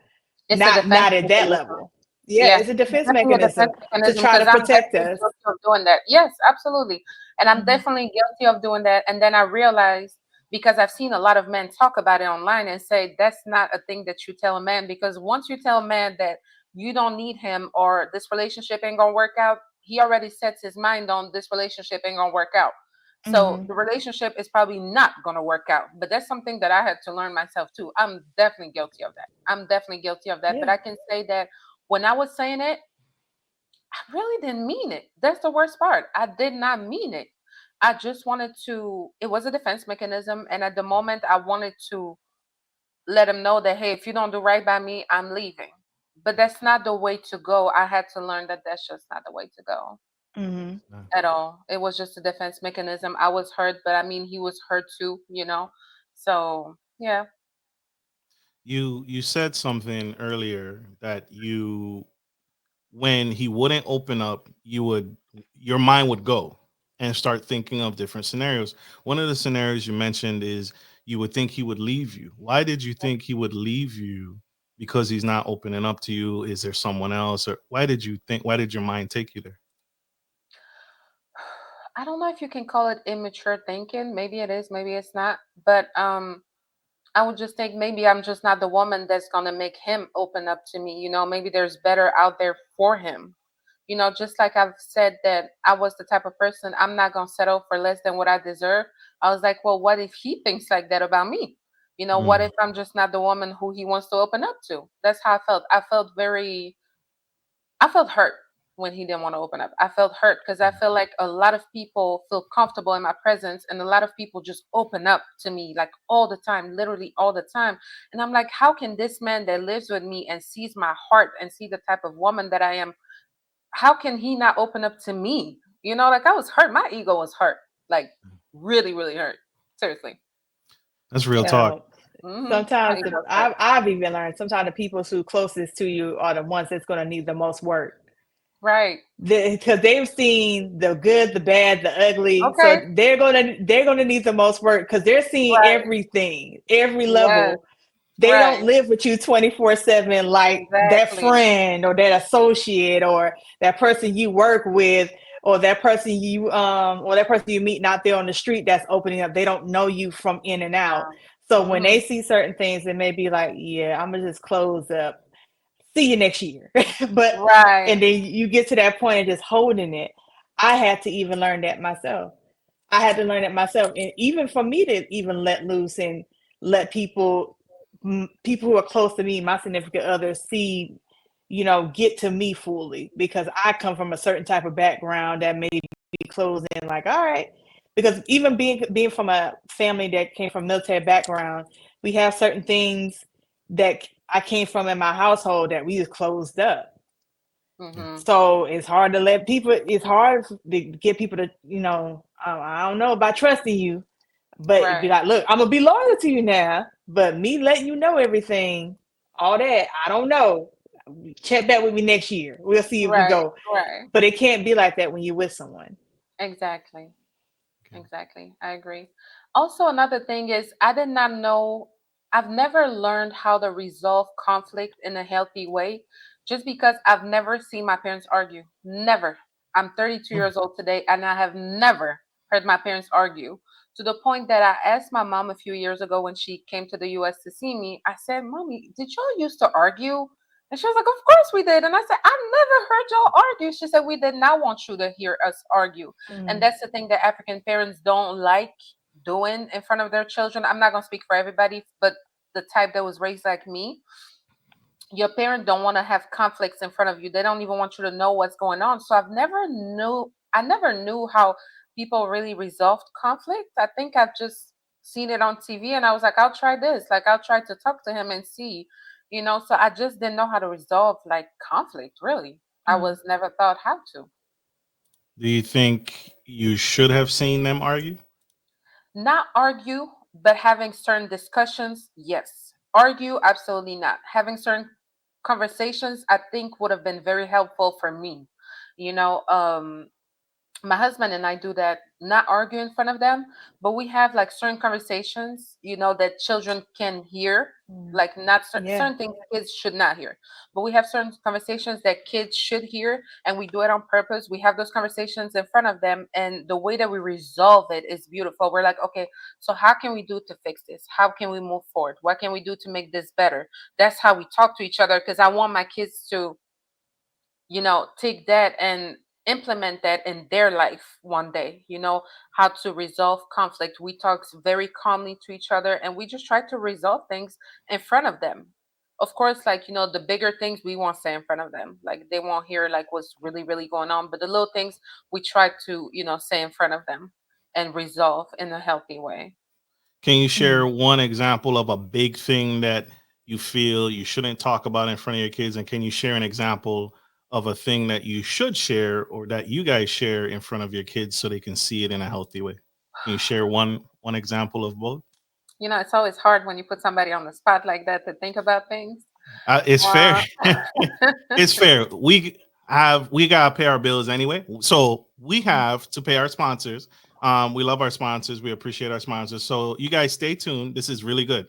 It's a defense Not at that mechanism. level. Yeah, Yeah, it's a it's defense definitely a mechanism defense to mechanism try because to I'm protect definitely us. guilty of doing that. Yes, absolutely. And I'm Mhm. definitely guilty of doing that. And then I realized, because I've seen a lot of men talk about it online and say that's not a thing that you tell a man, because once you tell a man that you don't need him or this relationship ain't gonna work out, he already sets his mind on this relationship ain't gonna work out. So Mm-hmm. the relationship is probably not going to work out. But that's something that I had to learn myself too. I'm definitely guilty of that. I'm definitely guilty of that. But Yeah. I can say that when I was saying it, I really didn't mean it. That's the worst part. I did not mean it. I just wanted to, it was a defense mechanism. And at the moment, I wanted to let him know that, hey, if you don't do right by me, I'm leaving. But that's not the way to go. I had to learn that that's just not the way to go Mm-hmm. Yeah. at all. It was just a defense mechanism. I was hurt, but I mean, he was hurt too, you know? So, yeah. You said something earlier that you when he wouldn't open up, your mind would go and start thinking of different scenarios. One of the scenarios you mentioned is you would think he would leave you. Why did you think he would leave you? Because he's not opening up to you? Is there someone else? Or why did your mind take you there? I don't know if you can call it immature thinking. Maybe it is, maybe it's not. But I would just think maybe I'm just not the woman that's going to make him open up to me. You know, maybe there's better out there for him. You know, just like I've said that I was the type of person, I'm not going to settle for less than what I deserve. I was like, well, what if he thinks like that about me? You know, what Mm, if I'm just not the woman who he wants to open up to? That's how I felt. I felt hurt when he didn't want to open up. I felt hurt because I feel like a lot of people feel comfortable in my presence and a lot of people just open up to me like all the time, literally all the time. And I'm like, how can this man that lives with me and sees my heart and see the type of woman that I am, how can he not open up to me? You know, like I was hurt. My ego was hurt. Like really, really hurt. Seriously. that's real Yeah. talk. So My sometimes ego was hurt. I've even learned sometimes the people who closest to you are the ones that's going to need the most work Right. because they've seen the good, the bad, the ugly. So Okay. they're gonna need the most work because they're seeing Right. everything, every Yes. level. They don't Right. live with you 24/7 like that Exactly. friend or that associate or that person you work with or that person you meet out there on the street that's opening up. They don't know you from in and out. Yeah. So when Mhm. they see certain things, it may be like, yeah, I'm gonna just close up, see you next year. But Right. and then you get to that point of just holding it. I had to even learn that myself. I had to learn it myself, and even for me to even let loose and let people who are close to me, my significant others, see, get to me fully because I come from a certain type of background that may be closed in. Like, all right, because even being from a family that came from military background, we have certain things that I came from in my household that we just closed up. Yeah. Mhm. So it's hard to let people. It's hard to get people to, I don't know about trusting you, but it'd be Right. like, look, I'm gonna be loyal to you now, but me letting you know everything, all that, I don't know. Check back with me next year. We'll see if we Right. go. Right. But it can't be like that when you're with someone. Exactly. Okay. Exactly. I agree. Also, another thing is I did not know, I've never learned how to resolve conflict in a healthy way just because I've never seen my parents argue. Never. I'm 32 Mm, years old today and I have never heard my parents argue to the point that I asked my mom a few years ago when she came to the US to see me. I said, Mommy, did y'all used to argue? And she was like, Of course we did. And I said, I never heard y'all argue. She said, We did not want you to hear us argue. And Mm, that's the thing that African parents don't like doing in front of their children. I'm not going to speak for everybody, but the type that was raised like me, your parents don't want to have conflicts in front of you. They don't even want you to know what's going on. So I never knew how people really resolved conflict. I think I've just seen it on TV and I was like, I'll try this. Like I'll try to talk to him and see, so I just didn't know how to resolve like conflict, really. I mm, was never taught how to. do you think you should have seen them argue? Not argue, but having certain discussions, yes. Argue, absolutely not. Having certain conversations, I think would have been very helpful for me. You know, my husband and I do that, not argue in front of them, but we have like certain conversations, that children can hear, mm. like not Yeah. certain things kids should not hear. But we have certain conversations that kids should hear, and we do it on purpose. We have those conversations in front of them, and the way that we resolve it is beautiful. We're like, okay, so how can we do to fix this? How can we move forward? What can we do to make this better? That's how we talk to each other because I want my kids to take that and implement that in their life one day, how to resolve conflict. We talk very calmly to each other, and we just try to resolve things in front of them. Of course, like, the bigger things we won't say in front of them. Like, they won't hear like what's really, really going on. But the little things we try to, say in front of them and resolve in a healthy way. Can you Mm. share one example of a big thing that you feel you shouldn't talk about in front of your kids? And can you share an example of a thing that you should share or that you guys share in front of your kids so they can see it in a healthy way? Can you share one example of both? It's always hard when you put somebody on the spot like that to think about things. It's fair. Uh, It's fair. We gotta pay our bills anyway, so we have to pay our sponsors. We love our sponsors. We appreciate our sponsors. So you guys stay tuned. This is really good.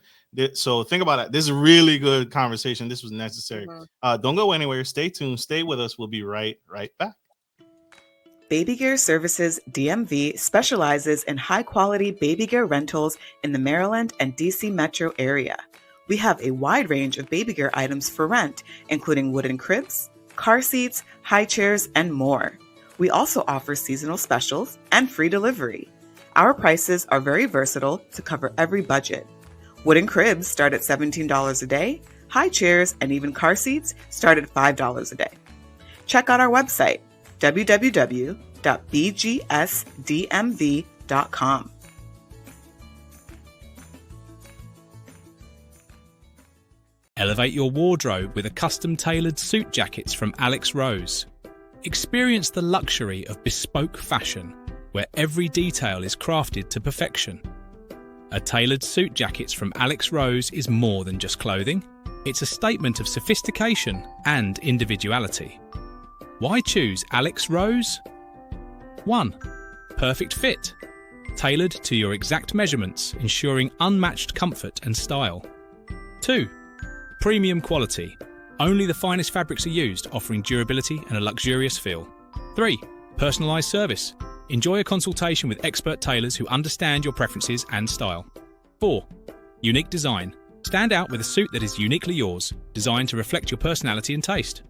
So think about it. This is a really good conversation. This was necessary. mhm. Don't go anywhere. Stay tuned. Stay with us. We'll be right back. Baby Gear Services DMV specializes in high-quality baby gear rentals in the Maryland and DC metro area. We have a wide range of baby gear items for rent, including wooden cribs, car seats, high chairs, and more. We also offer seasonal specials and free delivery. Our prices are very versatile to cover every budget. Wooden cribs start at $17 a day, high chairs and even car seats start at $5 a day. Check out our website, www.bgsdmv.com. Elevate your wardrobe with a custom-tailored suit jackets from Alex Rose. Experience the luxury of bespoke fashion, where every detail is crafted to perfection. A tailored suit jackets from Alex Rose is more than just clothing. It's a statement of sophistication and individuality. Why choose Alex Rose? 1. Perfect fit. Tailored to your exact measurements, ensuring unmatched comfort and style. 2. Premium quality. Only the finest fabrics are used, offering durability and a luxurious feel. 3. Personalised service. Enjoy a consultation with expert tailors who understand your preferences and style. 4. Unique design. Stand out with a suit that is uniquely yours, designed to reflect your personality and taste.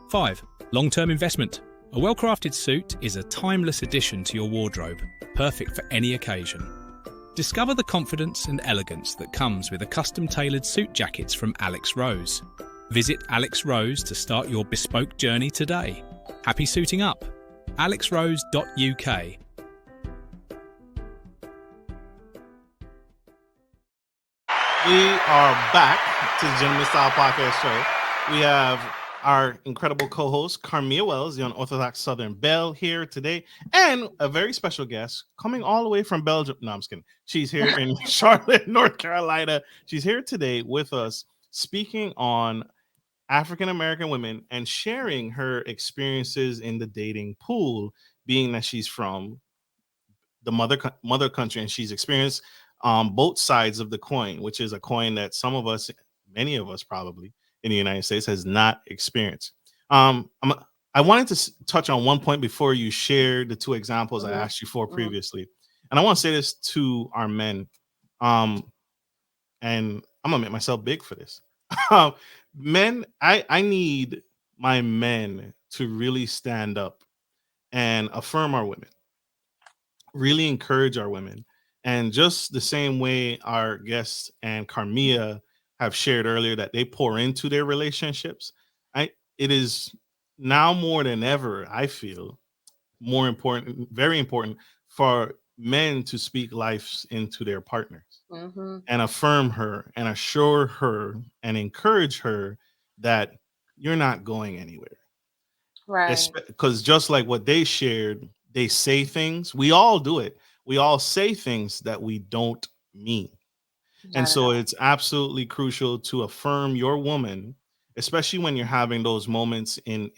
5. Long-term investment. A well-crafted suit is a timeless addition to your wardrobe, perfect for any occasion. Discover the confidence and elegance that comes with a custom-tailored suit jackets from Alex Rose. Visit Alex Rose to start your bespoke journey today. Happy suiting up. alexrose.uk. We are back to the Gentleman Style Podcast Show. We have our incredible co-host Karmea Wells, the unorthodox Southern Belle, here today, and a very special guest coming all the way from Belgium. No, I'm just kidding. She's here in Charlotte, North Carolina. She's here today with us, speaking on African American women and sharing her experiences in the dating pool, being that she's from the mother country and she's experienced both sides of the coin, which is a coin that some of us, many of us probably in the United States, has not experienced. I wanted to touch on one point before you share the two examples I asked you for previously, and I want to say this to our men, and I'm gonna make myself big for this. Men, I need my men to really stand up and affirm our women, really encourage our women. And just the same way our guests and Karmea have shared earlier that they pour into their relationships, it is now more than ever, I feel, more important, very important for men to speak life into their partners Mhm. and affirm her and assure her and encourage her that you're not going anywhere. Right. Because just like what they shared, they say things. We all do it. We all say things that we don't mean. And Not at so all. it's absolutely crucial to affirm your woman, especially when you're having those moments in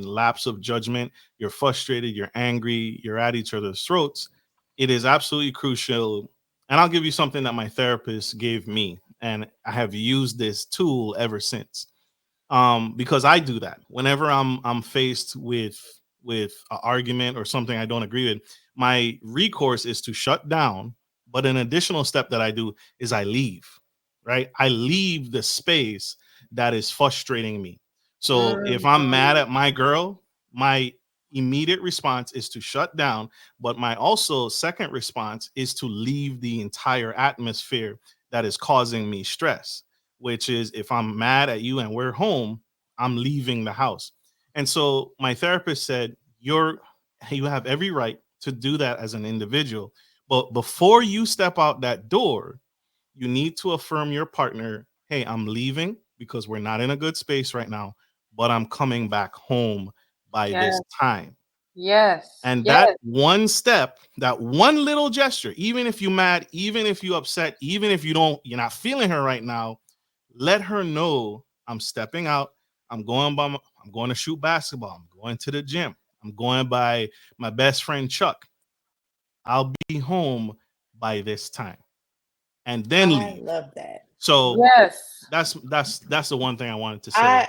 lapse of judgment. You're frustrated, you're angry, you're at each other's throats. It is absolutely crucial. And I'll give you something that my therapist gave me, and I have used this tool ever since. Because I do that whenever I'm faced with an argument or something I don't agree with. My recourse is to shut down, but an additional step that I do is I leave. Right, I leave the space that is frustrating me. So if I'm mad Mhm. at my girl, my immediate response is to shut down, but my also second response is to leave the entire atmosphere that is causing me stress, which is if I'm mad at you and we're home, I'm leaving the house. And so my therapist said, you have every right to do that as an individual. But before you step out that door, you need to affirm your partner, hey, I'm leaving because we're not in a good space right now, but I'm coming back home by Yes. this time. Yes. And that Yes. one step, that one little gesture, even if you're mad, even if you're upset, even if you're not feeling her right now, let her know I'm stepping out. I'm going to shoot basketball. I'm going to the gym. I'm going by my best friend Chuck. I'll be home by this time, and then I leave. love that. So Yes. that's the one thing I wanted to say I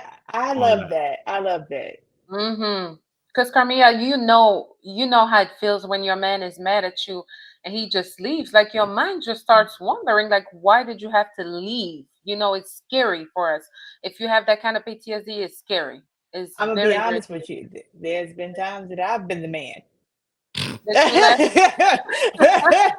on love that. that. I love that. Mm-hmm. Because Carmia, you know how it feels when your man is mad at you and he just leaves. Like your mind just starts wondering, like, why did you have to leave? It's scary for us. If you have that kind of PTSD, it's scary. It's I'm gonna be very, very honest with you. There's been times that I've been the man. that you left.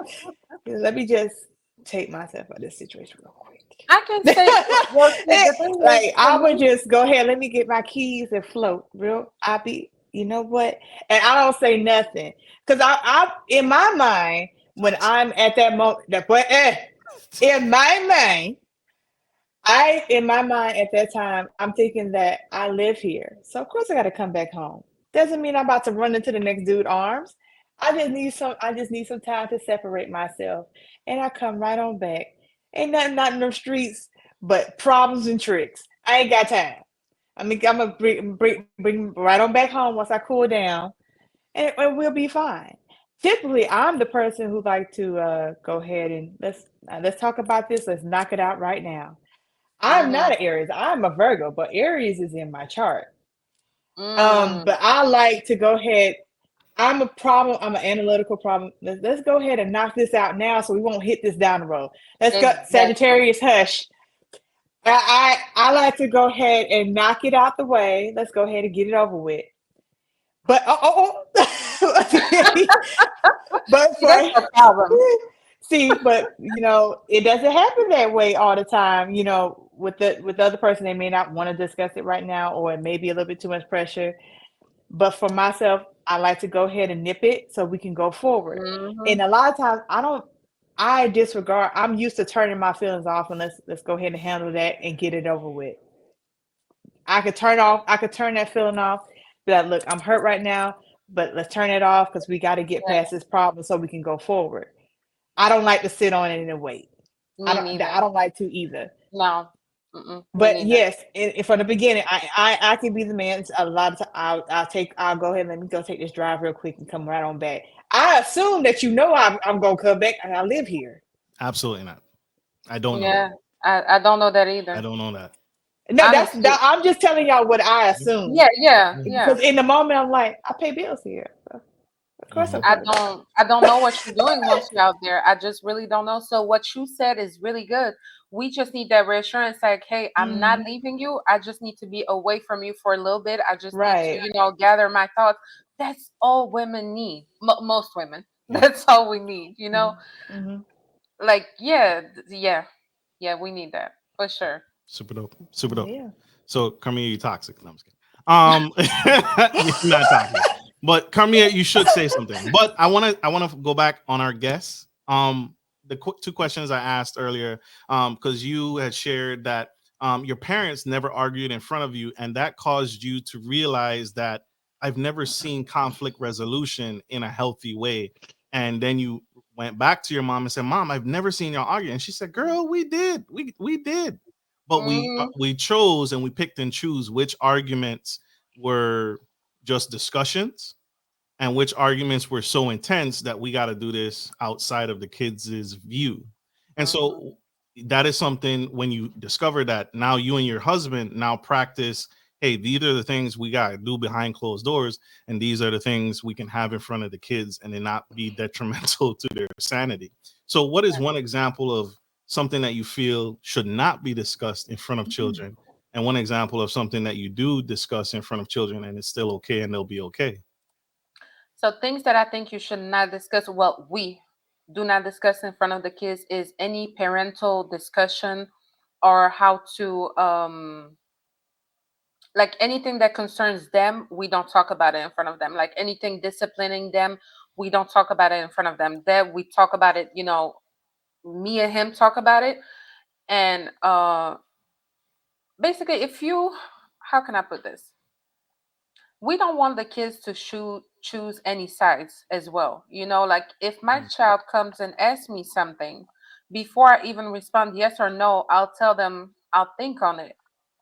Let me just take myself out of this situation real quick. I can say, well, see, the thing is, Like for I would me, just go ahead, let me get my keys and float. Real, I be, you know what? And I don't say nothing because I, in my mind, when I'm at that moment, in my mind, in my mind at that time, I'm thinking that I live here, so of course I got to come back home. Doesn't mean I'm about to run into the next dude's arms. I just need some time to separate myself, and I come right on back. Ain't nothing not in the streets but problems and tricks. I ain't got time. I mean, I'm gonna bring right on back home once I cool down, and we'll be fine. Typically, I'm the person who like to go ahead and let's talk about this. Let's knock it out right now. I'm mm-hmm, not an Aries. I'm a Virgo, but Aries is in my chart. mm, But I like to go ahead. I'm a problem. I'm an analytical problem. Let's go ahead and knock this out now, so we won't hit this down the road. Let's go, exactly. Sagittarius. Hush. I like to go ahead and knock it out the way. Let's go ahead and get it over with. But but See, that's for the problem. see, but it doesn't happen that way all the time. With the other person, they may not want to discuss it right now, or it may be a little bit too much pressure. But for myself, I like to go ahead and nip it so we can go forward. Mm-hmm. And a lot of times, I disregard. I'm used to turning my feelings off, and let's go ahead and handle that and get it over with. I could turn that feeling off. Be like, look, I'm hurt right now, but let's turn it off because we got to get past Yes, this problem so we can go forward. I don't like to sit on it and wait. me neither. I don't like to either. No, mm-mm, me But neither. yes, from the beginning, I can be the man. A lot of times, I'll go ahead and let me go take this drive real quick and come right on back. I assume that I'm gonna come back and I live here. Absolutely not. I don't know that. Yeah, I don't know that I either. don't know that. No, Honestly, I'm just telling y'all what I assume yeah, yeah, because yeah. in the moment I'm like, I pay bills here. So of course Mm-hmm. I'm I coming back. don't know what you're doing once you're out there. I just really don't know. So what you said is really good. We just need that reassurance, like, hey, I'm not Mhm. leaving you. I just need to be away from you for a little bit. I just need to, Right. gather my thoughts. That's all women need. Most women. Yeah. That's all we need. Hmm. Like, yeah, yeah, yeah. We need that for sure. Super dope. Super dope. Yeah. So Carmia, you toxic. No, I'm just kidding. You're not toxic. But Carmia, you should say something. But I wanna go back on our guests. The two questions I asked earlier, because you had shared that your parents never argued in front of you, and that caused you to realize that I've never seen conflict resolution in a healthy way. And then you went back to your mom and said, "Mom, I've never seen y'all argue." And she said, "Girl, we did. We did." But Mm, we chose and we picked and choose which arguments were just discussions and which arguments were so intense that we got to do this outside of the kids' view. And mhm. so that is something when you discover that now you and your husband now practice, hey, these are the things we got to do behind closed doors, and these are the things we can have in front of the kids and they not be detrimental to their sanity. So what is one example of something that you feel should not be discussed in front of children, and one example of something that you do discuss in front of children and it's still okay and they'll be okay? So things that I think you should not discuss, well, we do not discuss in front of the kids is any parental discussion or how to like anything that concerns them, we don't talk about it in front of them. Like anything disciplining them, we don't talk about it in front of them. That we talk about it, me and him talk about it. And basically if you how can I put this? We don't want the kids to choose any sides as well. Like if my Mm. child comes and asks me something, before I even respond yes or no, I'll tell them I'll think on it.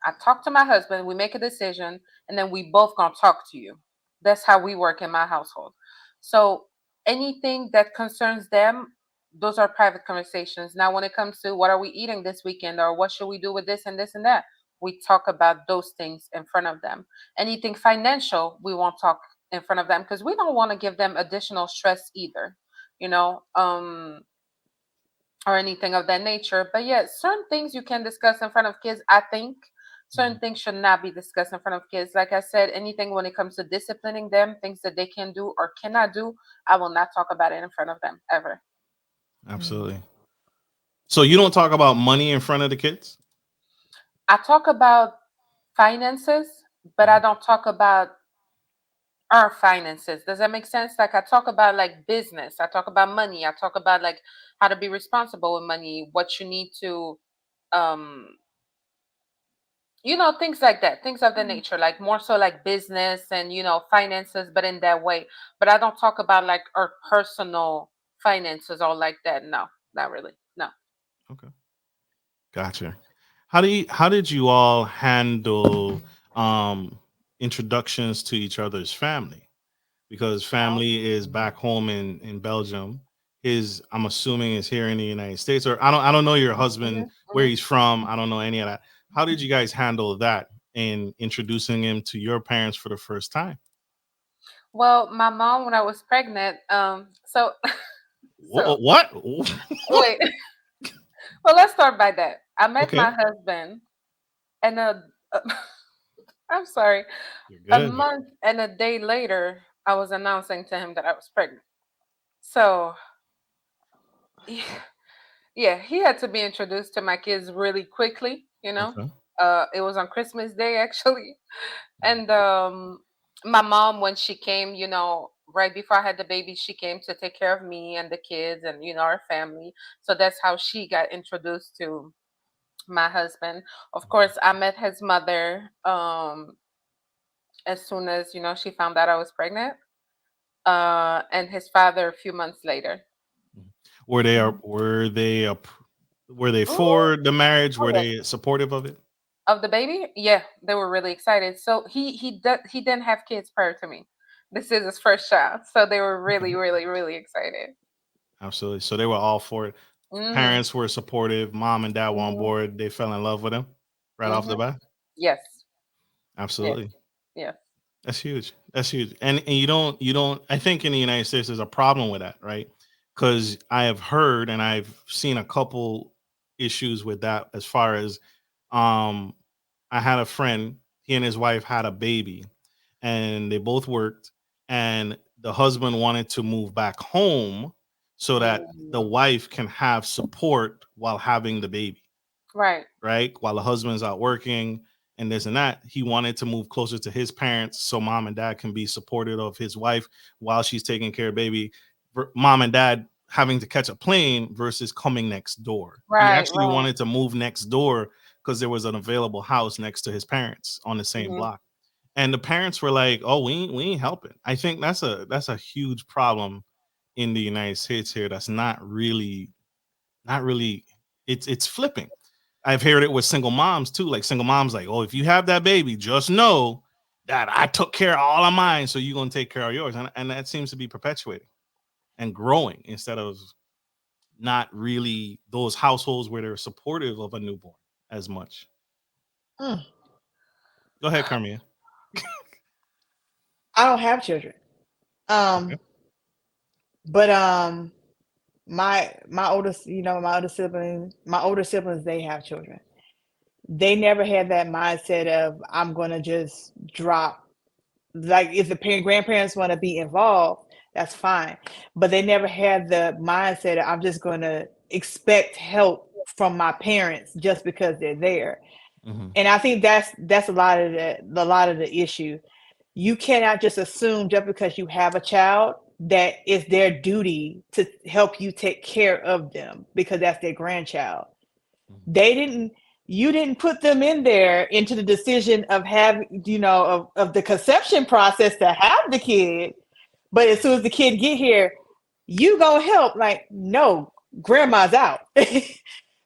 I talk to my husband, we make a decision, and then we both gonna talk to you. That's how we work in my household. So anything that concerns them, those are private conversations. Now when it comes to what are we eating this weekend or what should we do with this and this and that, we talk about those things in front of them. Anything financial, we won't talk in front of them because we don't want to give them additional stress either, you know, um, or anything of that nature. But yeah, certain things you can discuss in front of kids. I think certain Mhm. things should not be discussed in front of kids. Like I said, anything when it comes to disciplining them, things that they can do or cannot do, I will not talk about it in front of them ever. Absolutely. So you don't talk about money in front of the kids? I talk about finances, but I Mhm. don't talk about our finances. Does that make sense? Like I talk about like business, I talk about money, I talk about like how to be responsible with money, what you need to um things like that, things of the nature, like more so like business and finances, but in that way. But I don't talk about like our personal finances or like that. No, not really. No. Okay. Gotcha. How did you all handle um introductions to each other's family? Because Oh, family is back home in Belgium. His I'm assuming is here in the United States, or I don't know your hmm husband where hmm he's from. I don't know any of that. How did you guys handle that in introducing him to your parents for the first time? well, my mom when I was pregnant, so so What? wait. Well, let's start by that. I met Okay, my husband and I'm sorry, you're a good. month and a day later, I was announcing to him that I was pregnant. So, yeah, yeah, he had to be introduced to my kids really quickly. Okay. It was on Christmas Day actually. And my mom when she came, right before I had the baby, she came to take care of me and the kids and our family. So that's how she got introduced to my husband. Of course, I met his mother as soon as she found out I was pregnant, and his father a few months later. Were they Mhm. were they Ooh, for the marriage? oh Were yes. they supportive of it? Of the baby, yeah, they were really excited. So he didn't have kids prior to me. This is his first child, so they were Okay. really, really, really excited. Absolutely. So they were all for it. Mm, Parents were supportive. Mom and dad were on mm-hmm, board. They fell in love with him right off the mm-hmm. bat. Yes, yes, Absolutely. yes. That's huge. That's huge. And you don't I think in the United States there's a problem with that, right? Cuz I have heard and I've seen a couple issues with that as far as um I had a friend, he and his wife had a baby and they both worked and the husband wanted to move back home so that the Mm, wife can have support while having the baby, right. right? While the husband's out working and this and that, he wanted to move closer to his parents so mom and dad can be supportive of his wife while she's taking care of baby. Mom and dad having to catch a plane versus coming next door. He Right, actually right. wanted to move next door because there was an available house next to his parents on the same Hmm. block. And the parents were like, "Oh, we ain't helping." I think that's a huge problem in the United States here. That's not really. It's flipping. I've heard it with single moms too. Like single moms, like, oh, if you have that baby, just know that I took care of all of mine, so you're gonna take care of yours, and that seems to be perpetuating and growing instead of not really those households where they're supportive of a newborn as much. Mm. Go ahead, Carmia. I don't have children. Okay. Um, but my oldest, my older siblings, they have children. They never had that mindset of I'm gonna just drop. Like if the grandparents want to be involved, That's fine. But they never had the mindset of, I'm just going to expect help from my parents just because they're there. Mhm. And I think that's a lot of the issue. You cannot just assume just because you have a child that it's their duty to help you take care of them because that's their grandchild. Mhm. They didn't You didn't put them in there into the decision of having, of the conception process to have the kid. But as soon as the kid get here, you gonna help. Like, no, grandma's out.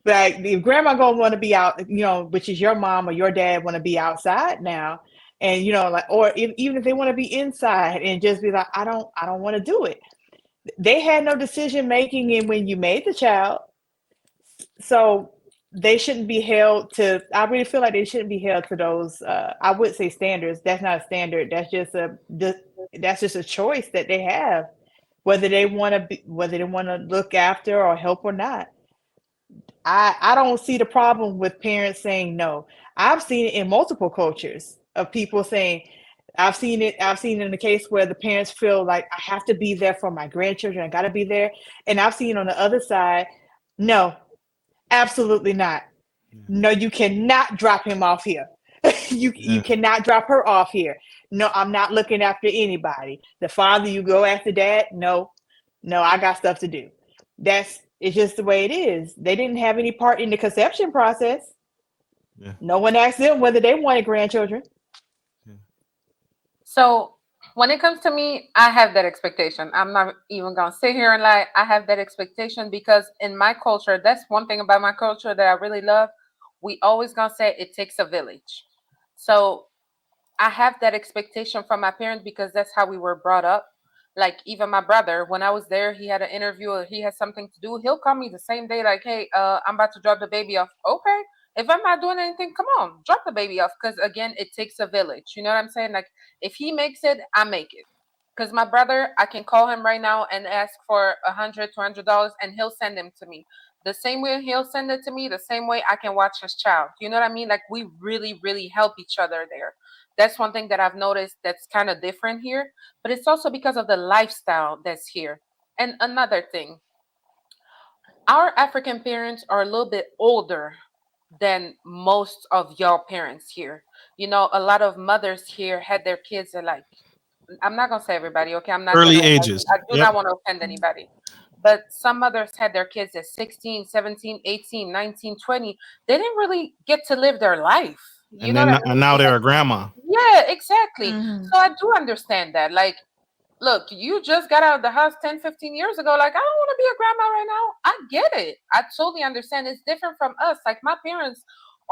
Like, if grandma gonna want to be out, which is your mom or your dad want to be outside now, and like, or even if they want to be inside and just be like, I don't want to do it. They had no decision making in when you made the child, so they shouldn't be held to. I really feel like they shouldn't be held to those. I would say standards. That's not a standard. That's just a choice that they have, whether they want to look after or help or not. I don't see the problem with parents saying no. I've seen it in multiple cultures of people saying, I've seen it in the case where the parents feel like, I have to be there for my grandchildren. I got to be there. And I've seen on the other side, no, absolutely not. Yeah. No, you cannot drop him off here. You Yeah. cannot drop her off here. No, I'm not looking after anybody. The father, you go after dad. No, no, I got stuff to do. It's just the way it is. They didn't have any part in the conception process. Yeah. No one asked them whether they wanted grandchildren. Yeah. So when it comes to me, I have that expectation. I'm not even gonna sit here and lie. I have that expectation because in my culture, that's one thing about my culture that I really love. We always gonna say it takes a village. So I have that expectation from my parents because that's how we were brought up. Like even my brother, when I was there, he had an interview or he had something to do. He'll call me the same day, like, "Hey, I'm about to drop the baby off." Okay, if I'm not doing anything, come on, drop the baby off. Because again, it takes a village. You know what I'm saying? Like if he makes it, I make it. Because my brother, I can call him right now and ask for $100, $200, and he'll send him to me. The same way he'll send it to me, the same way I can watch his child. You know what I mean? Like we really, really help each other there. That's one thing that I've noticed that's kind of different here, but it's also because of the lifestyle that's here. And another thing, our African parents are a little bit older than most of y'all parents here. You know, a lot of mothers here had their kids at like, I'm not gonna say everybody, okay? I'm not gonna, Early ages. I do Yep. not want to offend anybody. But some mothers had their kids at 16, 17, 18, 19, 20. They didn't really get to live their life. You And know what then I and mean? now they're a grandma. Yeah, exactly. Mhm. So I do understand that. Like, look, you just got out of the house 10, 15 years ago. Like, I don't want to be a grandma right now. I get it. I totally understand. It's different from us. Like, my parents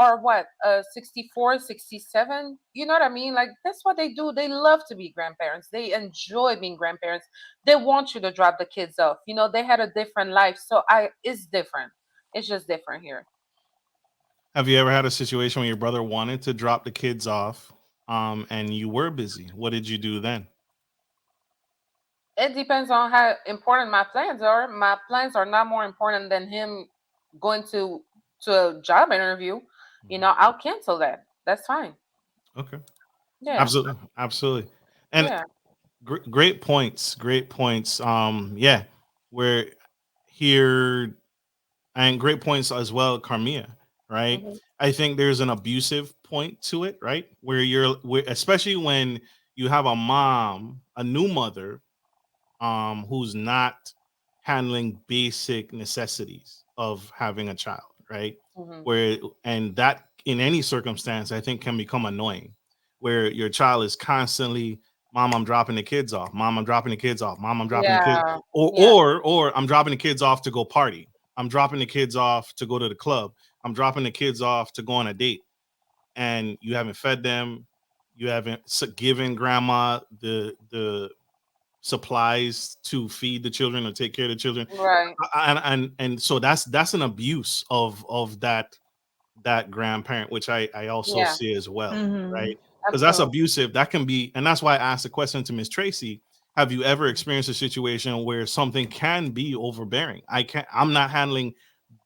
are what, 64, 67. You know what I mean? Like, that's what they do. They love to be grandparents. They enjoy being grandparents. They want you to drop the kids off. You know, they had a different life. So it's different. It's just different here. Have you ever had a situation where your brother wanted to drop the kids off, and you were busy? What did you do then? It depends on how important my plans are. My plans are not more important than him going to a job interview. You Mhm. know, I'll cancel that. That's fine. Okay. Yeah. Absolutely. Absolutely. And Yeah. great points. Great points. Yeah, we're here, and great points as well, Carmia. Right. Hmm. I think there's an abusive point to it, right? Especially when you have a mom, a new mother, who's not handling basic necessities of having a child, right? Hmm. Where and that in any circumstance I think can become annoying, where your child is constantly, "Mom, I'm dropping the kids off. Mom, I'm dropping the kids off. Mom, I'm dropping the kids," Yeah. or Yeah. or I'm dropping the kids off to go party. I'm dropping the kids off to go to the club. I'm dropping the kids off to go on a date, and you haven't fed them. You haven't given grandma the supplies to feed the children or take care of the children. Right. And so that's an abuse of that grandparent, which I also Yeah. see as well, Mhm. right? Because that's Absolutely. abusive. That can be, and that's why I asked the question to Miss Tracy: have you ever experienced a situation where something can be overbearing? I'm not handling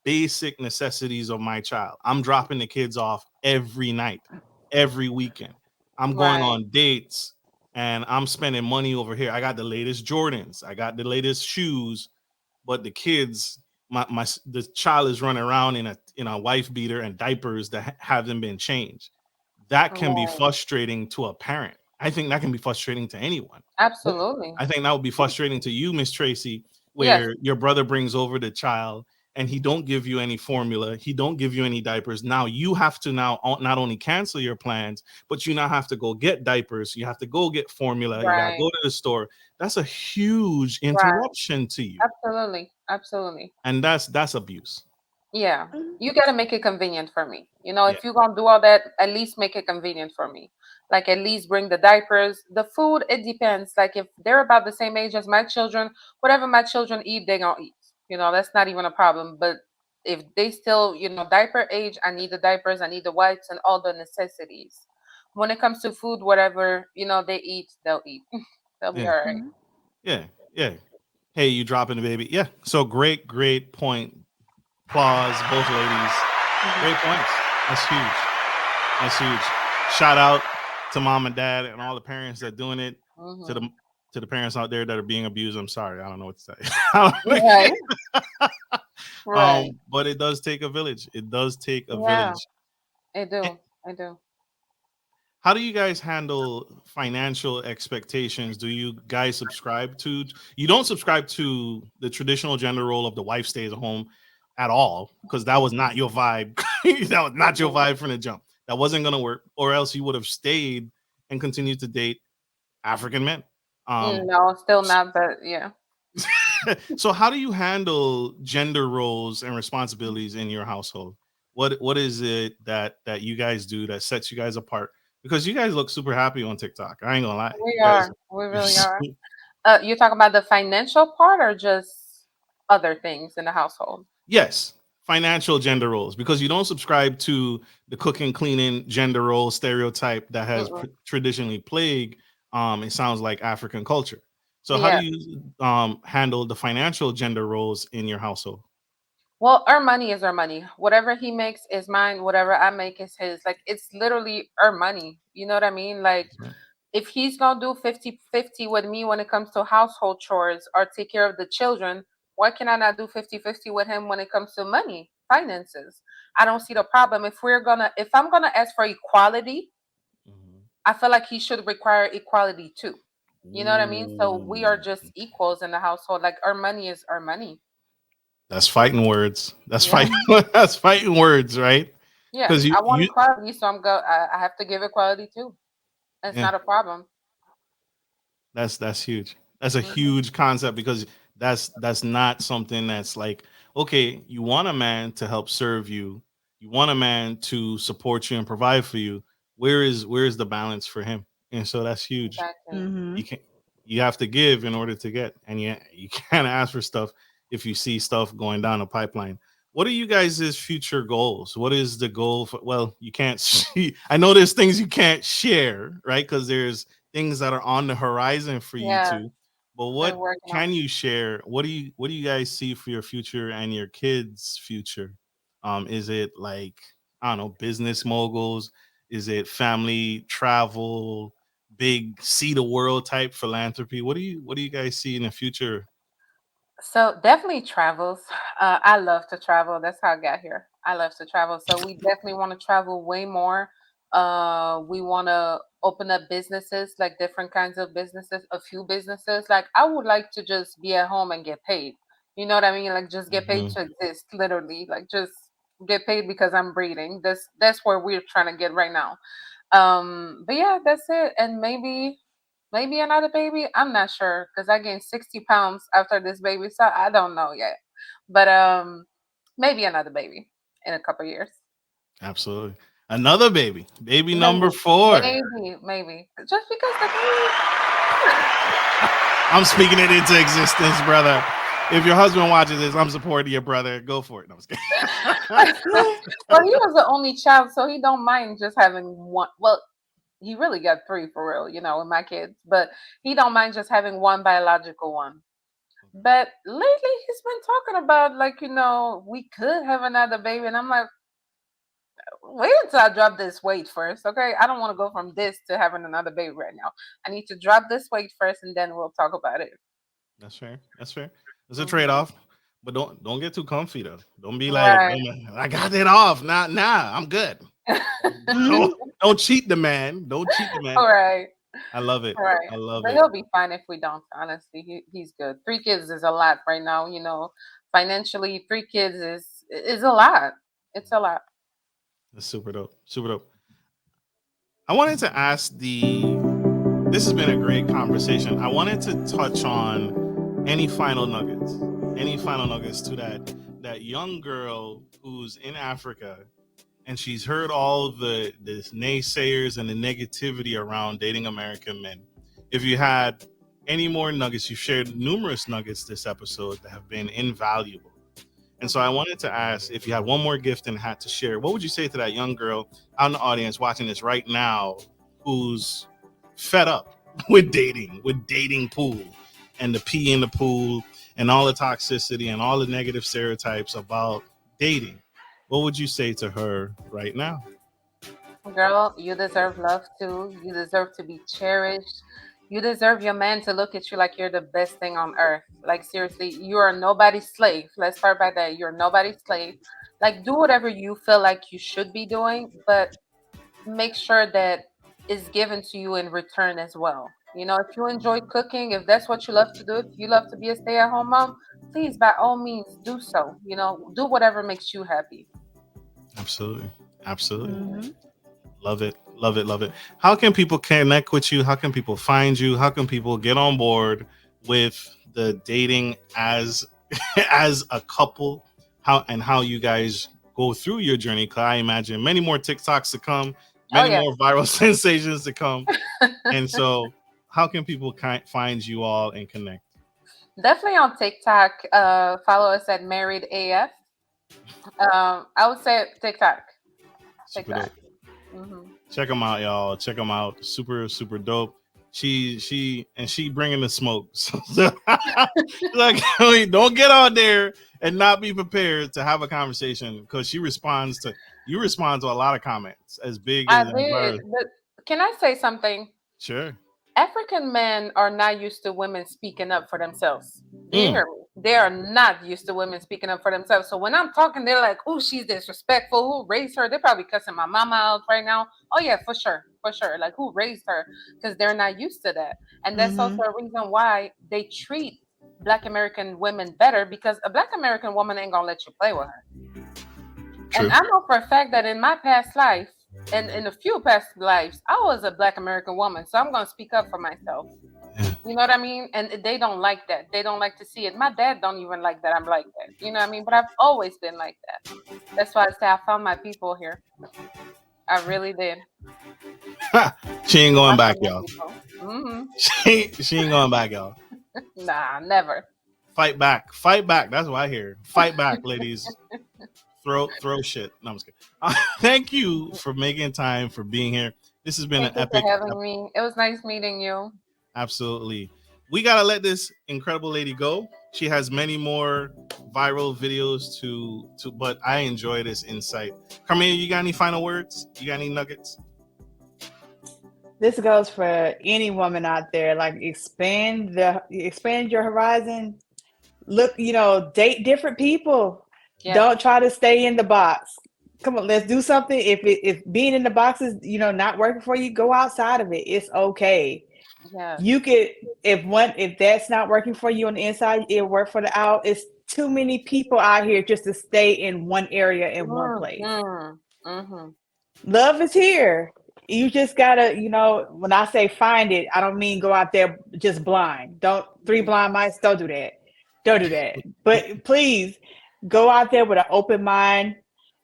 basic necessities of my child. I'm dropping the kids off every night, every weekend. I'm going Right. on dates. and I'm spending money over here. I got the latest Jordans, I got the latest shoes, but the kids, the child is running around in a wife beater and diapers that haven't been changed. That can be Right. frustrating to a parent. I think that can be frustrating to anyone. Absolutely. I think that would be frustrating to you, Miss Tracy, Yes. where your brother brings over the child and he don't give you any formula, he don't give you any diapers. Now you have to now not only cancel your plans, but you now have to go get diapers. You have to go get formula. You gotta Right. go to the store. That's a huge Right. interruption to you, Absolutely. Absolutely. and that's abuse. Yeah. Mhm. You got to make it convenient for me. Yeah, If you're going to do all that, at least make it convenient for me. Like, at least bring the diapers. The food, it depends. Like, if they're about the same age as my children, whatever my children eat, they're going to eat. That's not even a problem. But if they still, diaper age, I need the diapers, I need the wipes, and all the necessities. When it comes to food, whatever, they eat, they'll eat. They'll be yeah, all right. Mhm. yeah, yeah. Hey, you dropping the baby? Yeah. So great point. Applause, both ladies. Great Hmm. points. That's huge. That's huge. Shout out to mom and dad and all the parents that are doing it. To Hmm. the parents out there that are being abused. I'm sorry. I don't know what to say. I Right. don't- Right. but it does take a village. It does take a Yeah, village. I Eh, do. I do. How do you guys handle financial expectations? Do you guys subscribe to? You don't subscribe to the traditional gender role of the wife stays at home at all because that was not your vibe. That was not your Mm-mm. vibe from the jump. That wasn't gonna work, or else you would have stayed and continued to date African men. Um, No, still not, but yeah. so how do you handle gender roles and responsibilities in your household? What is it that you guys do that sets you guys apart? Because you guys look super happy on TikTok. I ain't gonna lie. We You guys are. We really are. You're talking about the financial part or just other things in the household? yes, financial gender roles because you don't subscribe to the cooking, cleaning gender role stereotype that has Mm-mm. traditionally plagued. It sounds like African culture. So how do Yeah. you handle the financial gender roles in your household? Well, our money is our money. Whatever he makes is mine. Whatever I make is his. Like, it's literally our money. You know what I mean? Like, if he's gonna do 50-50 with me when it comes to household chores or take care of the children, why can I not do 50-50 with him when it comes to money, finances? I don't see the problem. If I'm gonna ask for equality, Mhm. I feel like he should require equality too. You know what I mean? So we are Ooh. just equals in the household. Like, our money is our money. That's fighting words. That's Yeah. fighting. That's fighting words, right? Yeah. Because I want you equality, so I have to give equality too. It's yeah. not a problem. That's huge. That's a Hmm. huge concept because that's not something that's like okay. You want a man to help serve you. You want a man to support you and provide for you. Where is the balance for him? And so that's huge. Exactly. You Mhm. can you have to give in order to get, and you can't ask for stuff if you see stuff going down a pipeline. What are you guys' future goals? What is the goal for? Well, you can't see. I know there's things you can't share, right? Because there's things that are on the horizon for you Yeah. two. But We're what working on can it. you share? What do you guys see for your future and your kids' future? Is it like I don't know, business moguls? Is it family travel, big see the world type philanthropy? What do you guys see in the future? So definitely travels. I love to travel. That's how I got here. I love to travel. So we definitely want to travel way more. We want to open up businesses, like different kinds of businesses, a few businesses. Like, I would like to just be at home and get paid. You know what I mean? Like, just get paid Mhm. to exist, literally. Like, just get paid because I'm breathing. That's where we're trying to get right now. But yeah, that's it. And maybe another baby. I'm not sure because I gained 60 pounds after this baby, so I don't know yet. But maybe another baby in a couple years. Absolutely. Another baby. Baby number Maybe, 4. maybe. Just because the baby. I'm speaking it into existence, brother. If your husband watches this, I'm supporting your brother. Go for it. No, I'm just kidding. Well, he was the only child, so he don't mind just having one. Well, he really got three for real, with my kids, but he don't mind just having one biological one. But lately, he's been talking about, like, we could have another baby, and I'm like, wait until I drop this weight first, okay? I don't want to go from this to having another baby right now. I need to drop this weight first, and then we'll talk about it. That's fair. That's fair. It's a trade Hmm. off, but don't get too comfy though. Don't be like, Right. oh my, I got it off. Nah, I'm good. Hmm. Don't cheat the man. Don't cheat the man. All right. I love it. All right. I love But it. he'll be fine if we don't. Honestly, he's good. 3 kids is a lot right now. Financially, 3 kids is a lot. It's a lot. That's super dope. Super dope. I wanted to ask the. This has been a great conversation. I wanted to touch on any final nuggets. Any final nuggets to that young girl who's in Africa and she's heard all the naysayers and the negativity around dating American men. If you had any more nuggets, you shared numerous nuggets this episode that have been invaluable. And so I wanted to ask if you had one more gift and had to share, what would you say to that young girl out in the audience watching this right now who's fed up with dating pool and the pee in the pool and all the toxicity and all the negative stereotypes about dating? What would you say to her right now? Girl, you deserve love too. You deserve to be cherished. You deserve your man to look at you like you're the best thing on earth. Like, seriously, you are nobody's slave. Let's start by that. You're nobody's slave. Like, do whatever you feel like you should be doing, but make sure that is given to you in return as well. If you enjoy cooking, if that's what you love to do, if you love to be a stay-at-home mom, please, by all means, do so. Do whatever makes you happy. Absolutely. Absolutely. Hmm. Love it. Love it. Love it. How can people connect with you? How can people find you? How can people get on board with the dating as as a couple? How you guys go through your journey? Cause I imagine many more TikToks to come, Oh many yeah. more viral sensations to come. And so how can people find you all and connect? Definitely on TikTok. Follow us at Married AF. I would say TikTok. Super TikTok. dope. Hmm. Check them out, y'all. Check them out. Super, super dope. She bringing the smoke. So, like, don't get out there and not be prepared to have a conversation because you respond to a lot of comments as big I as did, but can I say something? sure. African men are not used to women speaking up for themselves. Do you Mm, hear me? They are not used to women speaking up for themselves. So when I'm talking, they're like, "Oh, she's disrespectful. Who raised her?" They're probably cussing my mama out right now. Oh yeah, for sure, for sure. Like, who raised her? Because they're not used to that, and that's Hmm. also a reason why they treat Black American women better. Because a Black American woman ain't gonna let you play with her. And true. I know for a fact that in my past life, and in a few past lives, I was a Black American woman. So I'm going to speak up for myself. Yeah. You know what I mean? And they don't like that. They don't like to see it. My dad don't even like that I'm like that. You know what I mean? But I've always been like that. That's why I say I found my people here. I really did. She ain't I going back, found my y'all. people. Hmm. She ain't going back, y'all. Nah, never. Fight back. Fight back. That's what I hear. Fight back, ladies. Throw shit. No, I'm just kidding. Thank you for making time for being here. This has been an Thank you for epic. having me. It was nice meeting you. Absolutely. We gotta let this incredible lady go. She has many more viral videos to but I enjoy this insight. Carmela, you got any final words? You got any nuggets? This goes for any woman out there. Like, expand your horizon. Look, date different people. Yes. Don't try to stay in the box. Come on, let's do something. If being in the box is not working for you, go outside of it. It's okay. Yes. You could, if that's not working for you on the inside, it'll work for the out. It's too many people out here just to stay in one area in one place. Mm-hmm. Mm-hmm. Love is here. You just gotta, when I say find it, I don't mean go out there just blind. Don't three blind mice. Don't do that. Don't do that. But please go out there with an open mind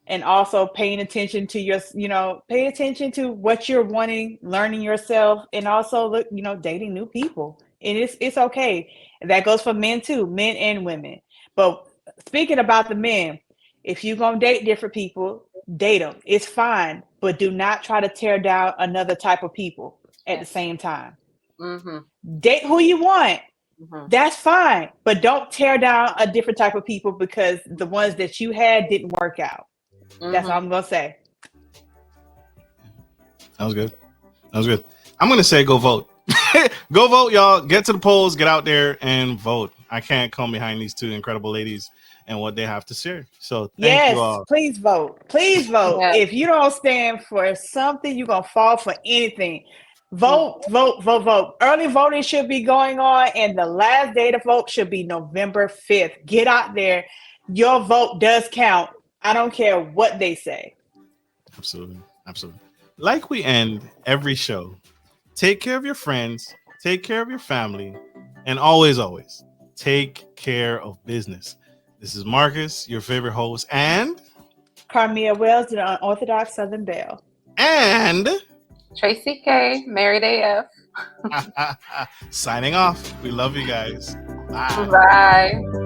and also paying attention to pay attention to what you're wanting, learning yourself, and also look, dating new people. And it's okay. That goes for men too, men and women. But speaking about the men, if you're gonna date different people, date them. It's fine, but do not try to tear down another type of people at the Yes. same time. Mm-hmm. Date who you want. Mm-hmm. That's fine, but don't tear down a different type of people because the ones that you had didn't work out. That's Mm-hmm. all I'm gonna say. That was good. That was good. I'm gonna say go vote. Go vote, y'all. Get to the polls. Get out there and vote. I can't come behind these two incredible ladies and what they have to share. So thank you Yes, all. please vote. Please vote. Yeah. If you don't stand for something, you're gonna fall for anything. Vote, vote, vote, vote. Early voting should be going on, and the last day to vote should be November 5th. Get out there. Your vote does count. I don't care what they say. Absolutely. Absolutely. Like we end every show, take care of your friends, take care of your family, and always, always take care of business. This is Marcus, your favorite host, and Karmea Wells, the unorthodox Southern Belle. Tracy K, married AF. signing off. We love you guys. Bye. Bye.